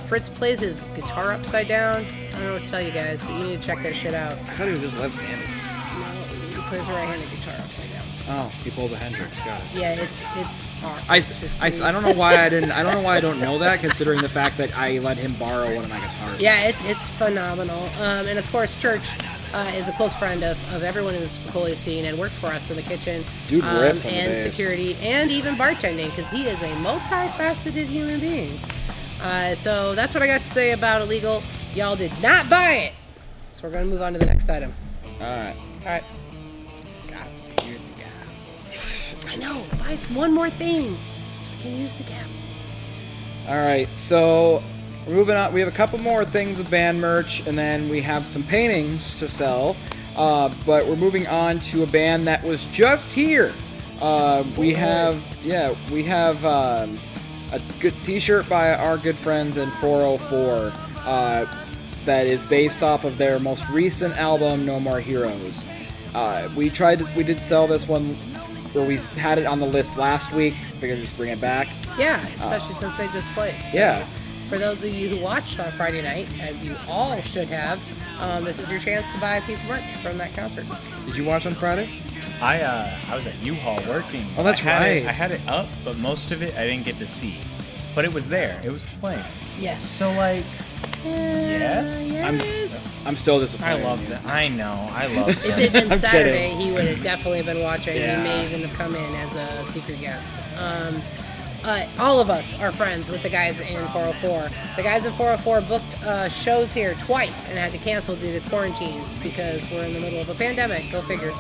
Fritz plays his guitar upside down. I don't know what to tell you guys, but you need to check that shit out. I thought he was just left-handed. No, he plays a right-handed guitar upside down. Oh, he pulls a Hendrix. Got it. Yeah, it's awesome. I don't know why I don't know that, considering the fact that I let him borrow one of my guitars. Yeah, it's phenomenal. And of course, Church is a close friend of everyone in the Spicoli scene and worked for us in the kitchen. Dude rips on the and bass. Security and even bartending, because he is a multifaceted human being. So that's what I got to say about Illegal. Y'all did not buy it. So we're going to move on to the next item. All right. God, to hear the gap. I know. Buy one more thing so we can use the gap. All right. So we're moving on. We have a couple more things of band merch, and then we have some paintings to sell. But we're moving on to a band that was just here. We have a good T-shirt by our good friends in 404 that is based off of their most recent album, No More Heroes. We did sell this one, or we had it on the list last week. Figured just bring it back. Yeah, especially since they just played. So Yeah. For those of you who watched on Friday night, as you all should have, this is your chance to buy a piece of merch from that concert. Did you watch on Friday? I was at U-Haul working. Oh, that's right. I had it up, but most of it I didn't get to see. But it was there. It was playing. Yes. So like, yes. I'm still disappointed. I loved it. I know. I loved If it. it had been I'm Saturday, kidding. he would have definitely been watching. Yeah. He may even have come in as a secret guest. All of us are friends with the guys in 404. The guys in 404 booked shows here twice and had to cancel due to quarantines because we're in the middle of a pandemic. Go figure.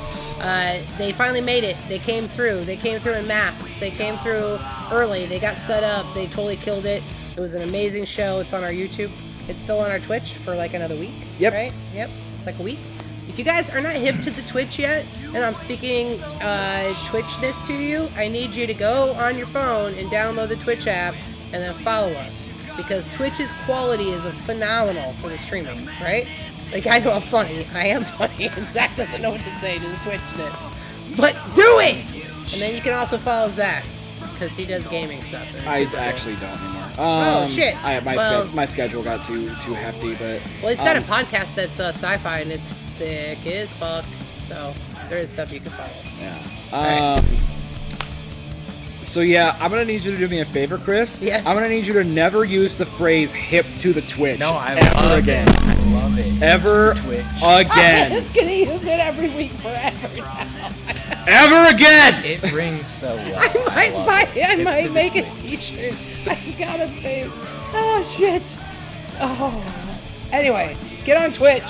They finally made it. They came through. They came through in masks. They came through early. They got set up. They totally killed it. It was an amazing show. It's on our YouTube. It's still on our Twitch for like another week. Yep. Right? Yep. It's like a week. If you guys are not hip to the Twitch yet, and I'm speaking Twitchness to you, I need you to go on your phone and download the Twitch app and then follow us. Because Twitch's quality is phenomenal for the streaming, right? Like, I know I'm funny. I am funny. And Zach doesn't know what to say to the Twitchness. But do it! And then you can also follow Zach, because he does gaming stuff. and it's I super cool. actually don't anymore. Oh, shit. My schedule got too hefty, but Well, he's got a podcast that's sci-fi, and it's sick as fuck. So there is stuff you can follow. yeah. So yeah, I'm gonna need you to do me a favor, Chris. Yes. I'm gonna need you to never use the phrase "hip to the Twitch." No, I ever love again. it. I love it. Ever Twitch. again. I'm gonna use it every week forever now. Ever again. It rings so well. I might to the make a Twitch. t-shirt. I gotta think. Oh shit. Oh. Anyway, get on Twitch.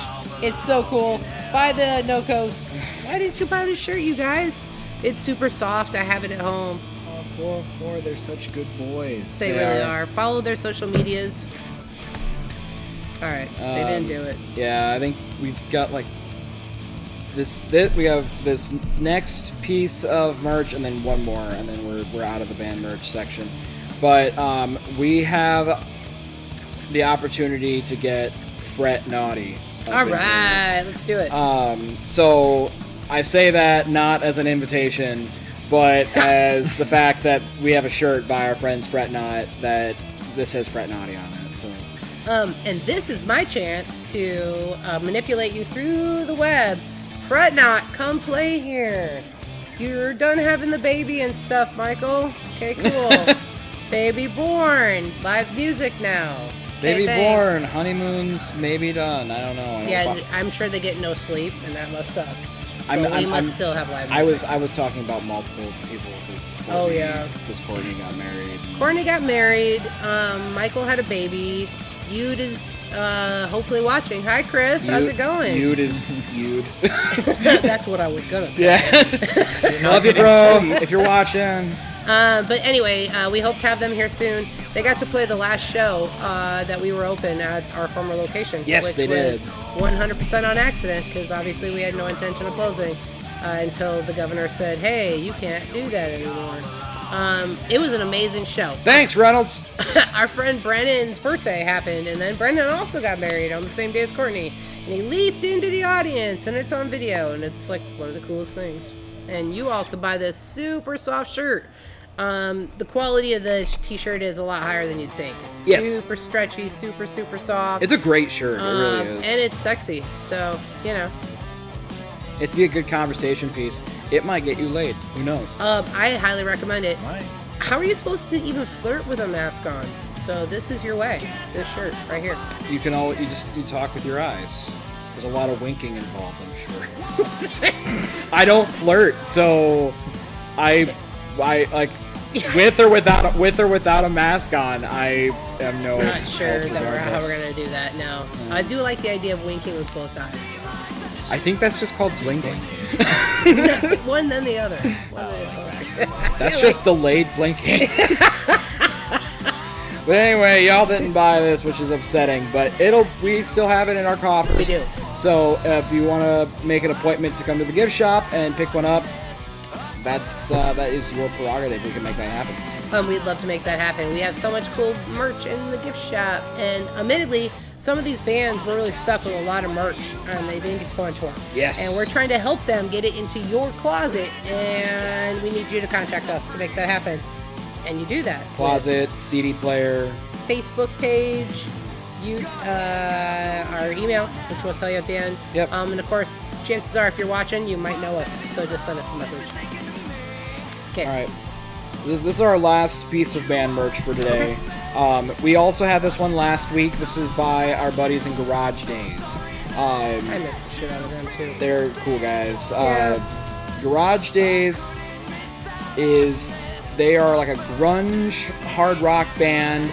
It's so cool. Buy the No Coast. Why didn't you buy the shirt, you guys? It's super soft. I have it at home. 404, they're such good boys. They really are. Follow their social medias. All right, they didn't do it. Yeah, I think we've got like this. We have this next piece of merch, and then one more, and then we're out of the band merch section. But we have the opportunity to get Fretnaught. All right, let's do it. So I say that not as an invitation, but as the fact that we have a shirt by our friends Fretnaught that this has Fretnaught on it. So. And this is my chance to manipulate you through the web. Fretnaught, come play here. You're done having the baby and stuff, Michael. Okay, cool. Baby born. Live music now. Baby Okay, thanks. born. Honeymoons maybe done. I don't know. Yeah, I'm sure they get no sleep, and that must suck. I'm- But we I'm- must still have live music. I was talking about multiple people because Oh, yeah. because Courtney got married. Courtney got married. Michael had a baby. Yude is hopefully watching. Hi, Chris. How's it going? Yude is Yude. That's what I was gonna say. Yeah. Love you, bro. If you're watching. But anyway, we hope to have them here soon. They got to play the last show that we were open at our former location. Yes, which they was did. 100% on accident, because obviously we had no intention of closing until the governor said, hey, you can't do that anymore. It was an amazing show. Thanks, Reynolds. Our friend Brennan's birthday happened, and then Brennan also got married on the same day as Courtney. And he leaped into the audience, and it's on video, and it's like one of the coolest things. And you all could buy this super soft shirt. The quality of the t-shirt is a lot higher than you'd think. It's Yes. super stretchy, super soft. It's a great shirt. It really is. And it's sexy, so, you know. It'd be a good conversation piece. It might get you laid. Who knows? I highly recommend it. Right. How are you supposed to even flirt with a mask on? So this is your way. This shirt right here. You can always you talk with your eyes. There's a lot of winking involved, I'm sure. I don't flirt, so I like with or without a mask on. I am no. I'm not sure help that how we're regardless. gonna do that. No, I do like the idea of winking with both eyes. I think that's just called blinking. One then the other. One then the other. That's just delayed blinking. But anyway, y'all didn't buy this, which is upsetting. But we still have it in our coffers. We do. So if you want to make an appointment to come to the gift shop and pick one up, that is your prerogative. We can make that happen. We'd love to make that happen. We have so much cool merch in the gift shop, and admittedly, some of these bands were really stuck with a lot of merch, and they didn't get to go on tour. Yes. And we're trying to help them get it into your closet, and we need you to contact us to make that happen. And you do that. with Closet, CD player. Facebook page, our email, which we'll tell you at the end. Yep. And of course, chances are, if you're watching, you might know us. So just send us a message. Okay. All right. This is our last piece of band merch for today. We also had this one last week. This is by our buddies in Garage Daze. I missed the shit out of them too. They're cool guys. Yeah. Garage Daze they are like a grunge hard rock band,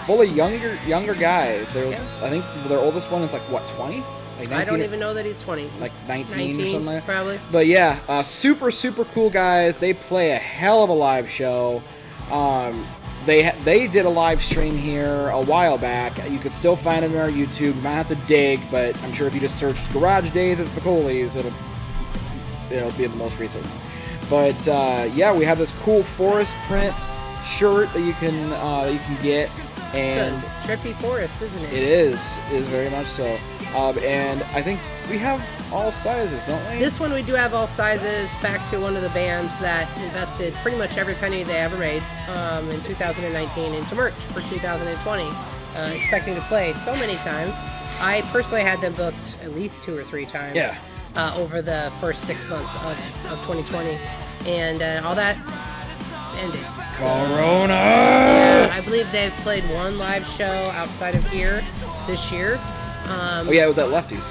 full of younger guys. I think their oldest one is like what, 20? Like 19 I don't even know that he's 20. like 19 or something like that. Probably. But yeah, super cool guys. They play a hell of a live show. They did a live stream here a while back. You could still find it on our YouTube. You might have to dig, but I'm sure if you just search Garage Daze at Spicolis, it'll be the most recent. But yeah, we have this cool forest print shirt that you can get, and It's a trippy forest, isn't it? it is very much so. And I think we have all sizes, don't we? This one we do have all sizes, back to one of the bands that invested pretty much every penny they ever made in 2019 into merch for 2020, expecting to play so many times. I personally had them booked at least 2 or 3 times over the first 6 months of 2020, and all that ended. Corona! I believe they've played one live show outside of here this year. Oh yeah, it was at Lefty's.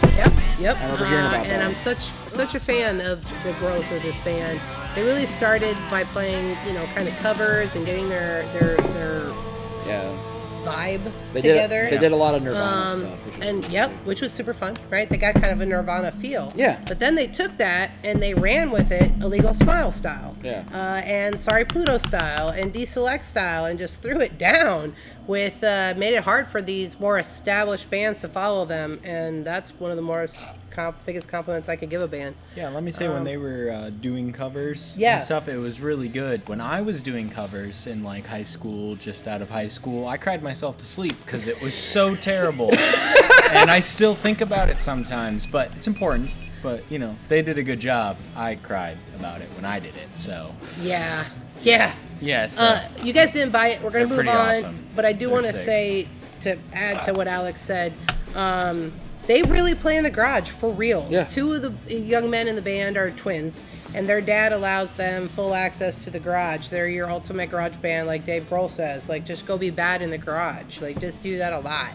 Yep. I remember hearing about that. And I'm such a fan of the growth of this band. They really started by playing, kind of covers and getting their Yeah. vibe They together. did a lot of Nirvana stuff. Which was super fun, right? They got kind of a Nirvana feel. Yeah. But then they took that and they ran with it Illegal Smile style. Yeah. And Sorry Pluto style and Deselect style, and just threw it down with made it hard for these more established bands to follow them, and that's one of the more biggest compliments I could give a band. Yeah, let me say when they were doing covers Yeah. and stuff, it was really good. When I was doing covers in like high school, just out of high school, I cried myself to sleep because it was so terrible. And I still think about it sometimes, but it's important. But, you know, they did a good job. I cried about it when I did it, so. Yeah. Yes. You guys didn't buy it. We're going to They're move pretty on. awesome. But I do They're want to sick. say, to add to what Alex said, they really play in the garage for real. Yeah. 2 of the young men in the band are twins, and their dad allows them full access to the garage. They're your ultimate garage band, like Dave Grohl says. Like, just go be bad in the garage. Like, just do that a lot.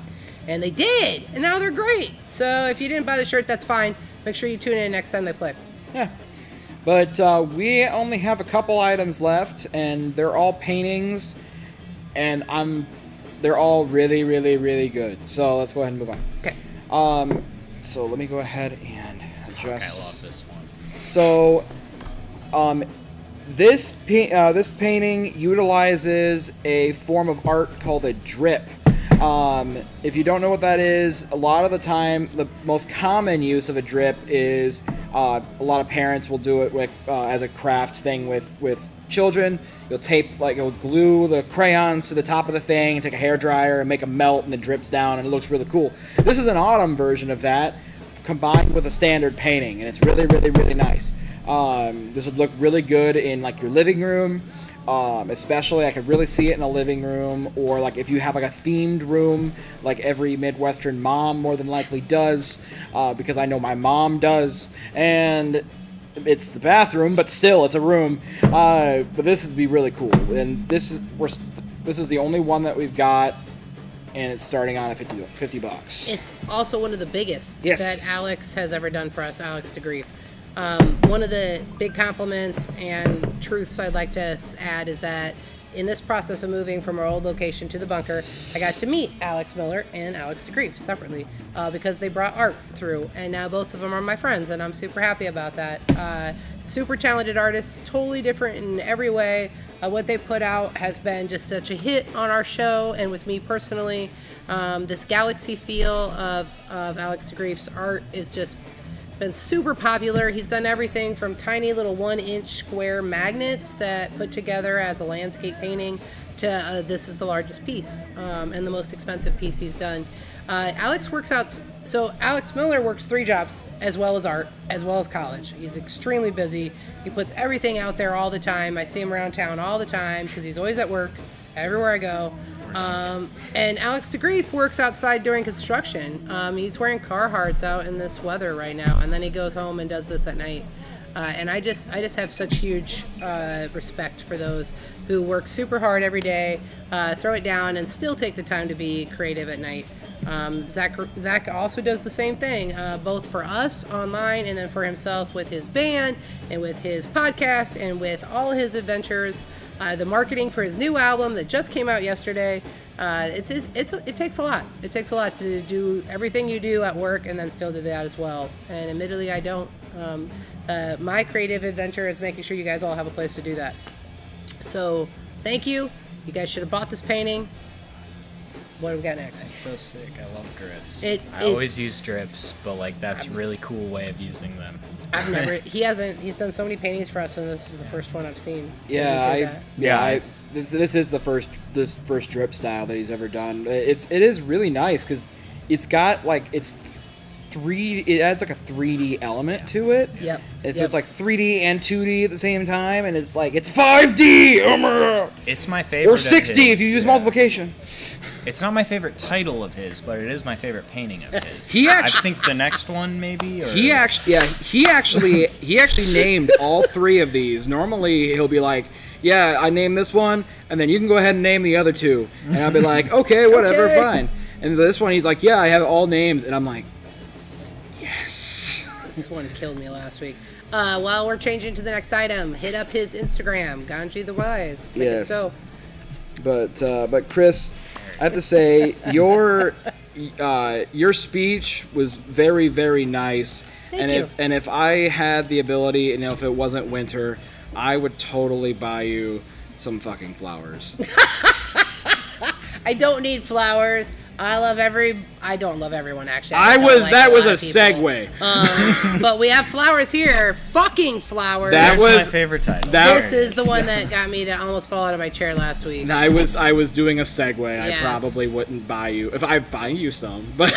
And they did, and now they're great. So if you didn't buy the shirt, that's fine. Make sure you tune in next time they play. Yeah. But we only have a couple items left, and they're all paintings, and they're all really, really, really good. So let's go ahead and move on. Okay. So let me go ahead and adjust. I love this one. So, this painting utilizes a form of art called a drip. If you don't know what that is, a lot of the time, the most common use of a drip is a lot of parents will do it with, as a craft thing with children. You'll glue the crayons to the top of the thing and take a hairdryer and make them melt, and it drips down, and it looks really cool. This is an autumn version of that combined with a standard painting, and it's really, really, really nice. This would look really good in like your living room. Especially I could really see it in a living room, or like if you have like a themed room like every Midwestern mom more than likely does, because I know my mom does, and it's the bathroom, but still it's a room. But this would be really cool, and this is the only one that we've got, and it's starting on at $50. It's also one of the biggest Yes. that Alex has ever done for us, Alex Degrief. One of the big compliments and truths I'd like to add is that in this process of moving from our old location to the bunker, I got to meet Alex Miller and Alex Degrief separately because they brought art through, and now both of them are my friends, and I'm super happy about that. Super talented artists, totally different in every way. What they put out has been just such a hit on our show and with me personally. This galaxy feel of Alex Degrief's art is just been super popular. He's done everything from tiny little 1-inch square magnets that put together as a landscape painting to this is the largest piece and the most expensive piece he's done. Alex Miller works 3 jobs as well as art, as well as college. He's extremely busy. He puts everything out there all the time. I see him around town all the time because he's always at work everywhere I go. And Alex Degrief works outside during construction. He's wearing Carhartts out in this weather right now, and then he goes home and does this at night. And I just have such huge respect for those who work super hard every day, throw it down, and still take the time to be creative at night. Zach also does the same thing, both for us online and then for himself with his band and with his podcast and with all his adventures. The marketing for his new album that just came out yesterday. It takes a lot. It takes a lot to do everything you do at work and then still do that as well. And admittedly, I don't. My creative adventure is making sure you guys all have a place to do that. So thank you. You guys should have bought this painting. What do we got next? It's so sick. I love drips. It's- I always use drips, but like that's a really cool way of using them. I've never. He's done so many paintings for us, and this is the first one I've seen. Yeah, this is the first drip style that he's ever done. It is really nice because it's got like it adds like a 3D element to it. Yep. So it's like 3D and 2D at the same time, and it's like it's 5D. It's my favorite. Or 60 if you use multiplication. It's not my favorite title of his, but it is my favorite painting of his. I think the next one maybe. Or... He actually named all 3 of these. Normally he'll be like, "Yeah, I named this one, and then you can go ahead and name the other 2." And I'll be like, "Okay, whatever, Okay. fine." And this one he's like, "Yeah, I have all names," and I'm like, "Yes." This one killed me last week. While we're changing to the next item, hit up his Instagram, Ganji the Wise. Make it Yes. so. But Chris, I have to say your speech was very, very nice. Thank you. If I had the ability, and if it wasn't winter, I would totally buy you some fucking flowers. I don't need flowers. I don't love everyone, actually. That was a segue. segue. But we have flowers here. Fucking flowers. That Here's was my favorite title. This is the one that got me to almost fall out of my chair last week. I was doing a segue. Yes. I probably wouldn't buy you if I buy you some, but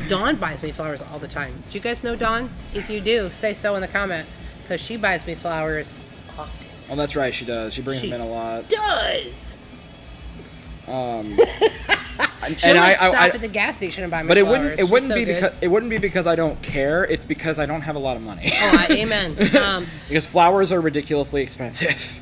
Dawn buys me flowers all the time. Do you guys know Dawn? If you do, say so in the comments, because she buys me flowers often. oh, that's right, she does. She brings She them in a lot. Does. And Stop at the gas station and buy me but flowers. it wouldn't She's be so good. it wouldn't be because I don't care. It's because I don't have a lot of money. Amen. Because flowers are ridiculously expensive,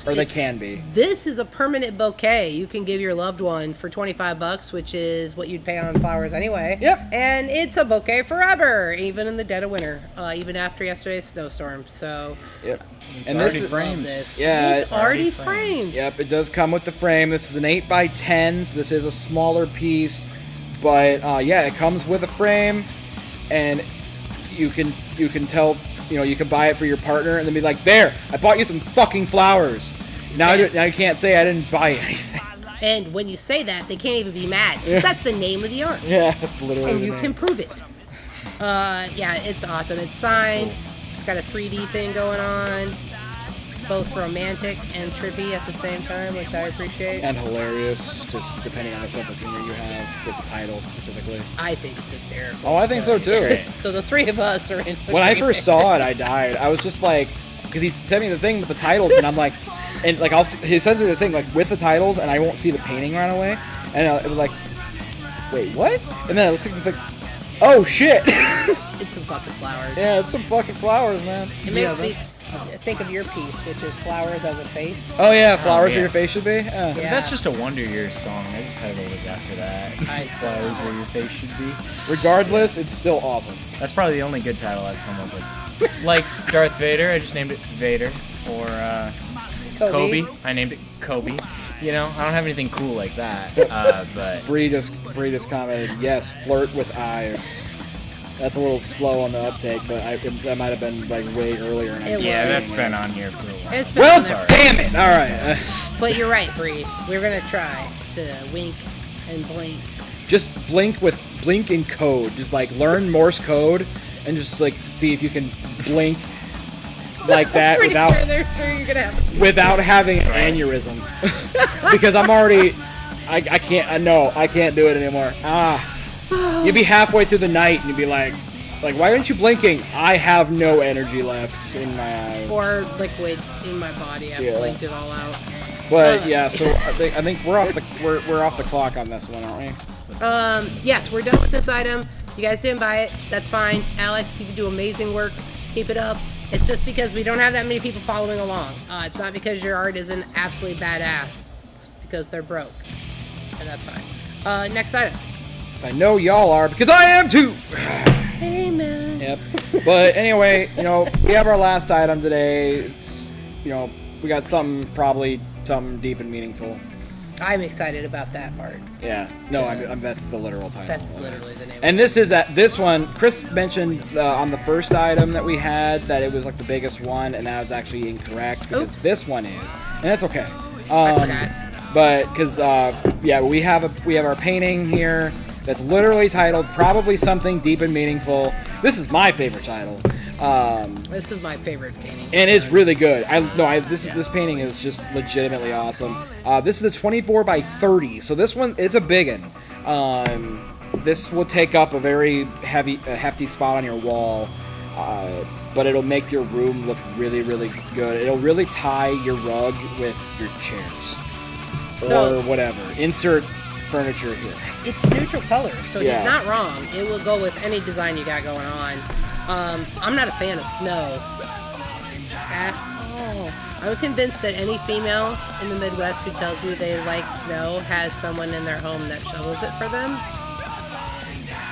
or they It's- can be. This is a permanent bouquet you can give your loved one for $25, which is what you'd pay on flowers anyway. Yep. And it's a bouquet forever, even in the dead of winter, even after yesterday's snowstorm. So, Yep. It's And already this is, framed. love this. Yeah, it's it's already already framed. Yep, it does come with the frame. This is an 8x10, so this is a smaller piece, but yeah, it comes with a frame, and you can tell, you can buy it for your partner, and then be like, there, I bought you some fucking flowers. Now you can't say I didn't buy anything. And when you say that, they can't even be mad. 'Cause that's the name of the art. Yeah, that's literally. And the you name. can prove it. Yeah, it's awesome. It's signed. It's got a 3D thing going on. It's both romantic and trippy at the same time, which I appreciate. And hilarious, just depending on the sense of humor you have with the title specifically. I think it's hysterical. Oh, I think so too. So the three of us are in. When I first saw it, I died. I was just like, because he sent me the thing with the titles, and I'm like, and like he sends me the thing like with the titles, and I won't see the painting right away, and it was like, wait, what? And then I looked, it's like, oh shit! It's some fucking flowers. Yeah, it's some fucking flowers, man. It makes me think of your piece, which is flowers as a face. Oh yeah, flowers yeah. where your face should be. Yeah. Yeah. That's just a Wonder Years song. I just titled it after that. I Flowers where your face should be. Regardless, it's still awesome. That's probably the only good title I've come up with. Like Darth Vader, I just named it Vader. Or Kobe, I named it Kobe. I don't have anything cool like that. But Bree just commented, yes, flirt with eyes. That's a little slow on the uptake, but that might have been like way earlier. And I It was yeah, was. that's seeing been it. on here for a while. It's been Well, on there. damn it! All right, But you're right, Bree. We're gonna try to wink and blink. just blink in code. Just like learn Morse code and just like see if you can blink like that Pretty without sure they're sure you're gonna have. without having an aneurysm. Because I'm already, I can't do it anymore. You'd be halfway through the night and you'd be like, why aren't you blinking? I have no energy left in my eyes. Or liquid in my body. I've Yeah. blinked it all out. But yeah, so I think we're off the clock on this one, aren't we? Yes, we're done with this item. You guys didn't buy it. That's fine. Alex, you can do amazing work. Keep it up. It's just because we don't have that many people following along. It's not because your art isn't absolutely badass. It's because they're broke. And that's fine. Next item. So I know y'all are because I am too. Amen. Yep. But anyway, we have our last item today. It's, we got something deep and meaningful. I'm excited about that part. Yeah. No, that's the literal title. That's literally the name. And this one, Chris mentioned on the first item that we had that it was like the biggest one, and that was actually incorrect because Oops. this one is, and that's okay. I forgot. But because we have our painting here that's literally titled probably something deep and meaningful. This is my favorite title. This is my favorite painting. And it's really good. This painting is just legitimately awesome. This is a 24 by 30, so this one it's a big one. This will take up a very hefty spot on your wall, but it'll make your room look really, really good. It'll really tie your rug with your chairs or whatever. Insert furniture here. It's neutral color, so Yeah. he's not wrong. It will go with any design you got going on. I'm not a fan of snow at all. I'm convinced that any female in the Midwest who tells you they like snow has someone in their home that shovels it for them,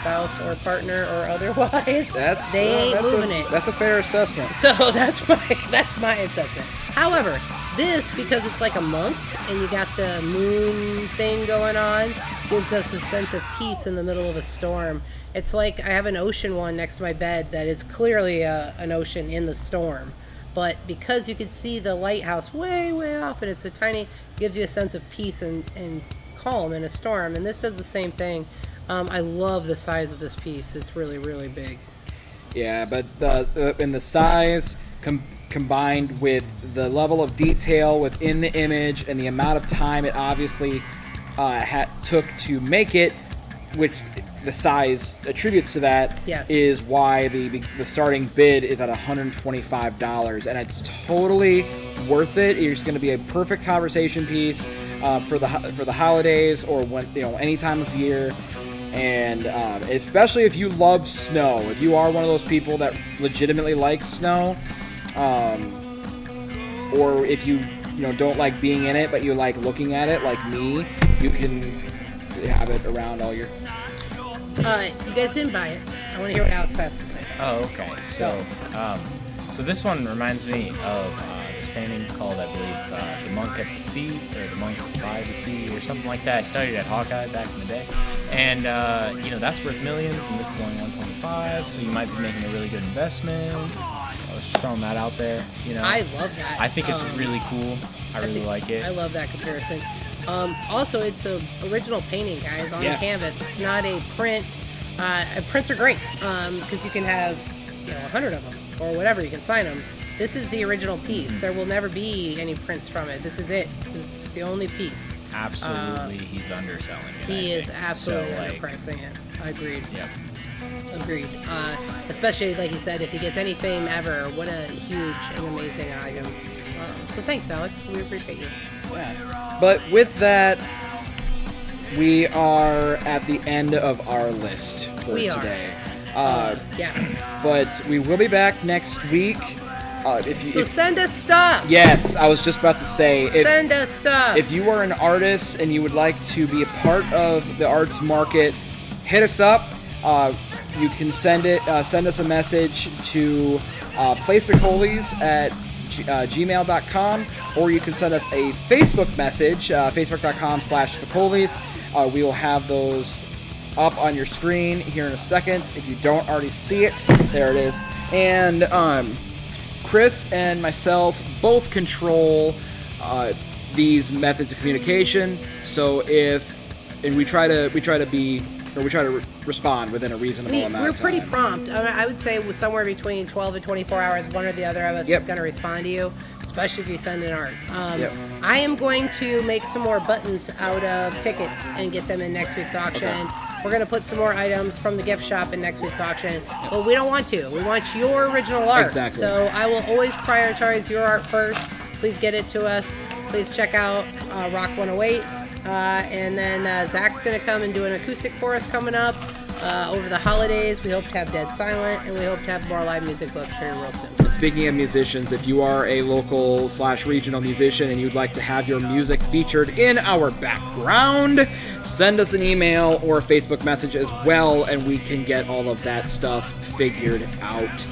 spouse or partner or otherwise. They ain't moving it. That's a fair assessment. So that's my assessment. However, this, because it's like a month and you got the moon thing going on, gives us a sense of peace in the middle of a storm. It's like I have an ocean one next to my bed that is clearly an ocean in the storm. But because you can see the lighthouse way, way off and it's so tiny, gives you a sense of peace and calm in a storm, and this does the same thing. I love the size of this piece. It's really, really big. Yeah, but the size combined with the level of detail within the image and the amount of time it obviously took to make it, which the size attributes to that, Yes. is why the starting bid is at $125, and it's totally worth it. It's going to be a perfect conversation piece for the holidays or when any time of year. And especially if you love snow, if you are one of those people that legitimately likes snow, or if you don't like being in it but you like looking at it like me, you can have it around all year. You guys didn't buy it. I want to hear what Alex has to say. Oh, okay. So this one reminds me of this painting called, I believe, The Monk at the Sea, or The Monk by the Sea, or something like that. I studied at Hawkeye back in the day. And, that's worth millions, and this is only 125, so you might be making a really good investment. I was just throwing that out there, I love that. I think it's really cool. I really like it. I love that comparison. Also, it's an original painting, guys, on the canvas. It's not a print. Prints are great because you can have 100 of them or whatever. You can sign them. This is the original piece. There will never be any prints from it. This is it. This is the only piece. Absolutely, he's underselling it. He is think. absolutely So, underpricing it. Agreed. Yep. Agreed. Especially, like you said, if he gets any fame ever, what a huge and amazing item. So thanks, Alex. We appreciate you. But with that, we are at the end of our list for today. Yeah. But we will be back next week. Send us stuff. Yes, I was just about to say. Send us stuff. If you are an artist and you would like to be a part of the arts market, hit us up. You can send us a message to Spicolis at gmail.com, or you can send us a Facebook message, facebook.com/Spicolis. We will have those up on your screen here in a second. If you don't already see it, there it is. And Chris and myself both control these methods of communication. So we try to respond within a reasonable amount of time. We're pretty prompt. I would say somewhere between 12 and 24 hours, one or the other of us is going to respond to you, especially if you send an art. I am going to make some more buttons out of tickets and get them in next week's auction. Okay. We're going to put some more items from the gift shop in next week's auction, but we don't want to. We want your original art. Exactly. So I will always prioritize your art first. Please get it to us. Please check out Rock 108. And then Zach's going to come and do an acoustic for us coming up over the holidays. We hope to have Dead Silent, and we hope to have more live music booked here real soon. And speaking of musicians, if you are a local/regional musician and you'd like to have your music featured in our background, send us an email or a Facebook message as well, and we can get all of that stuff figured out.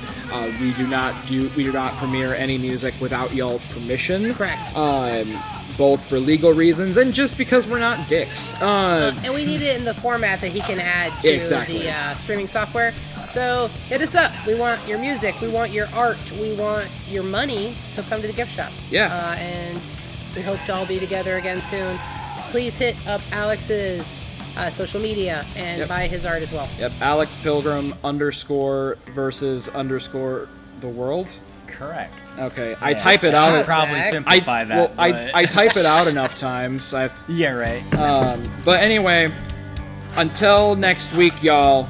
We do not premiere any music without y'all's permission. Correct. Both for legal reasons and just because we're not dicks. And we need it in the format that he can add to the streaming software. So hit us up. We want your music. We want your art. We want your money. So come to the gift shop. Yeah. And we hope to all be together again soon. Please hit up Alex's social media and buy his art as well. Yep. Alex Pilgrim _versus the world. Correct. Okay, I type it out. I should probably simplify that. Well, I type it out enough times. So I have to, yeah, right. But anyway, until next week, y'all.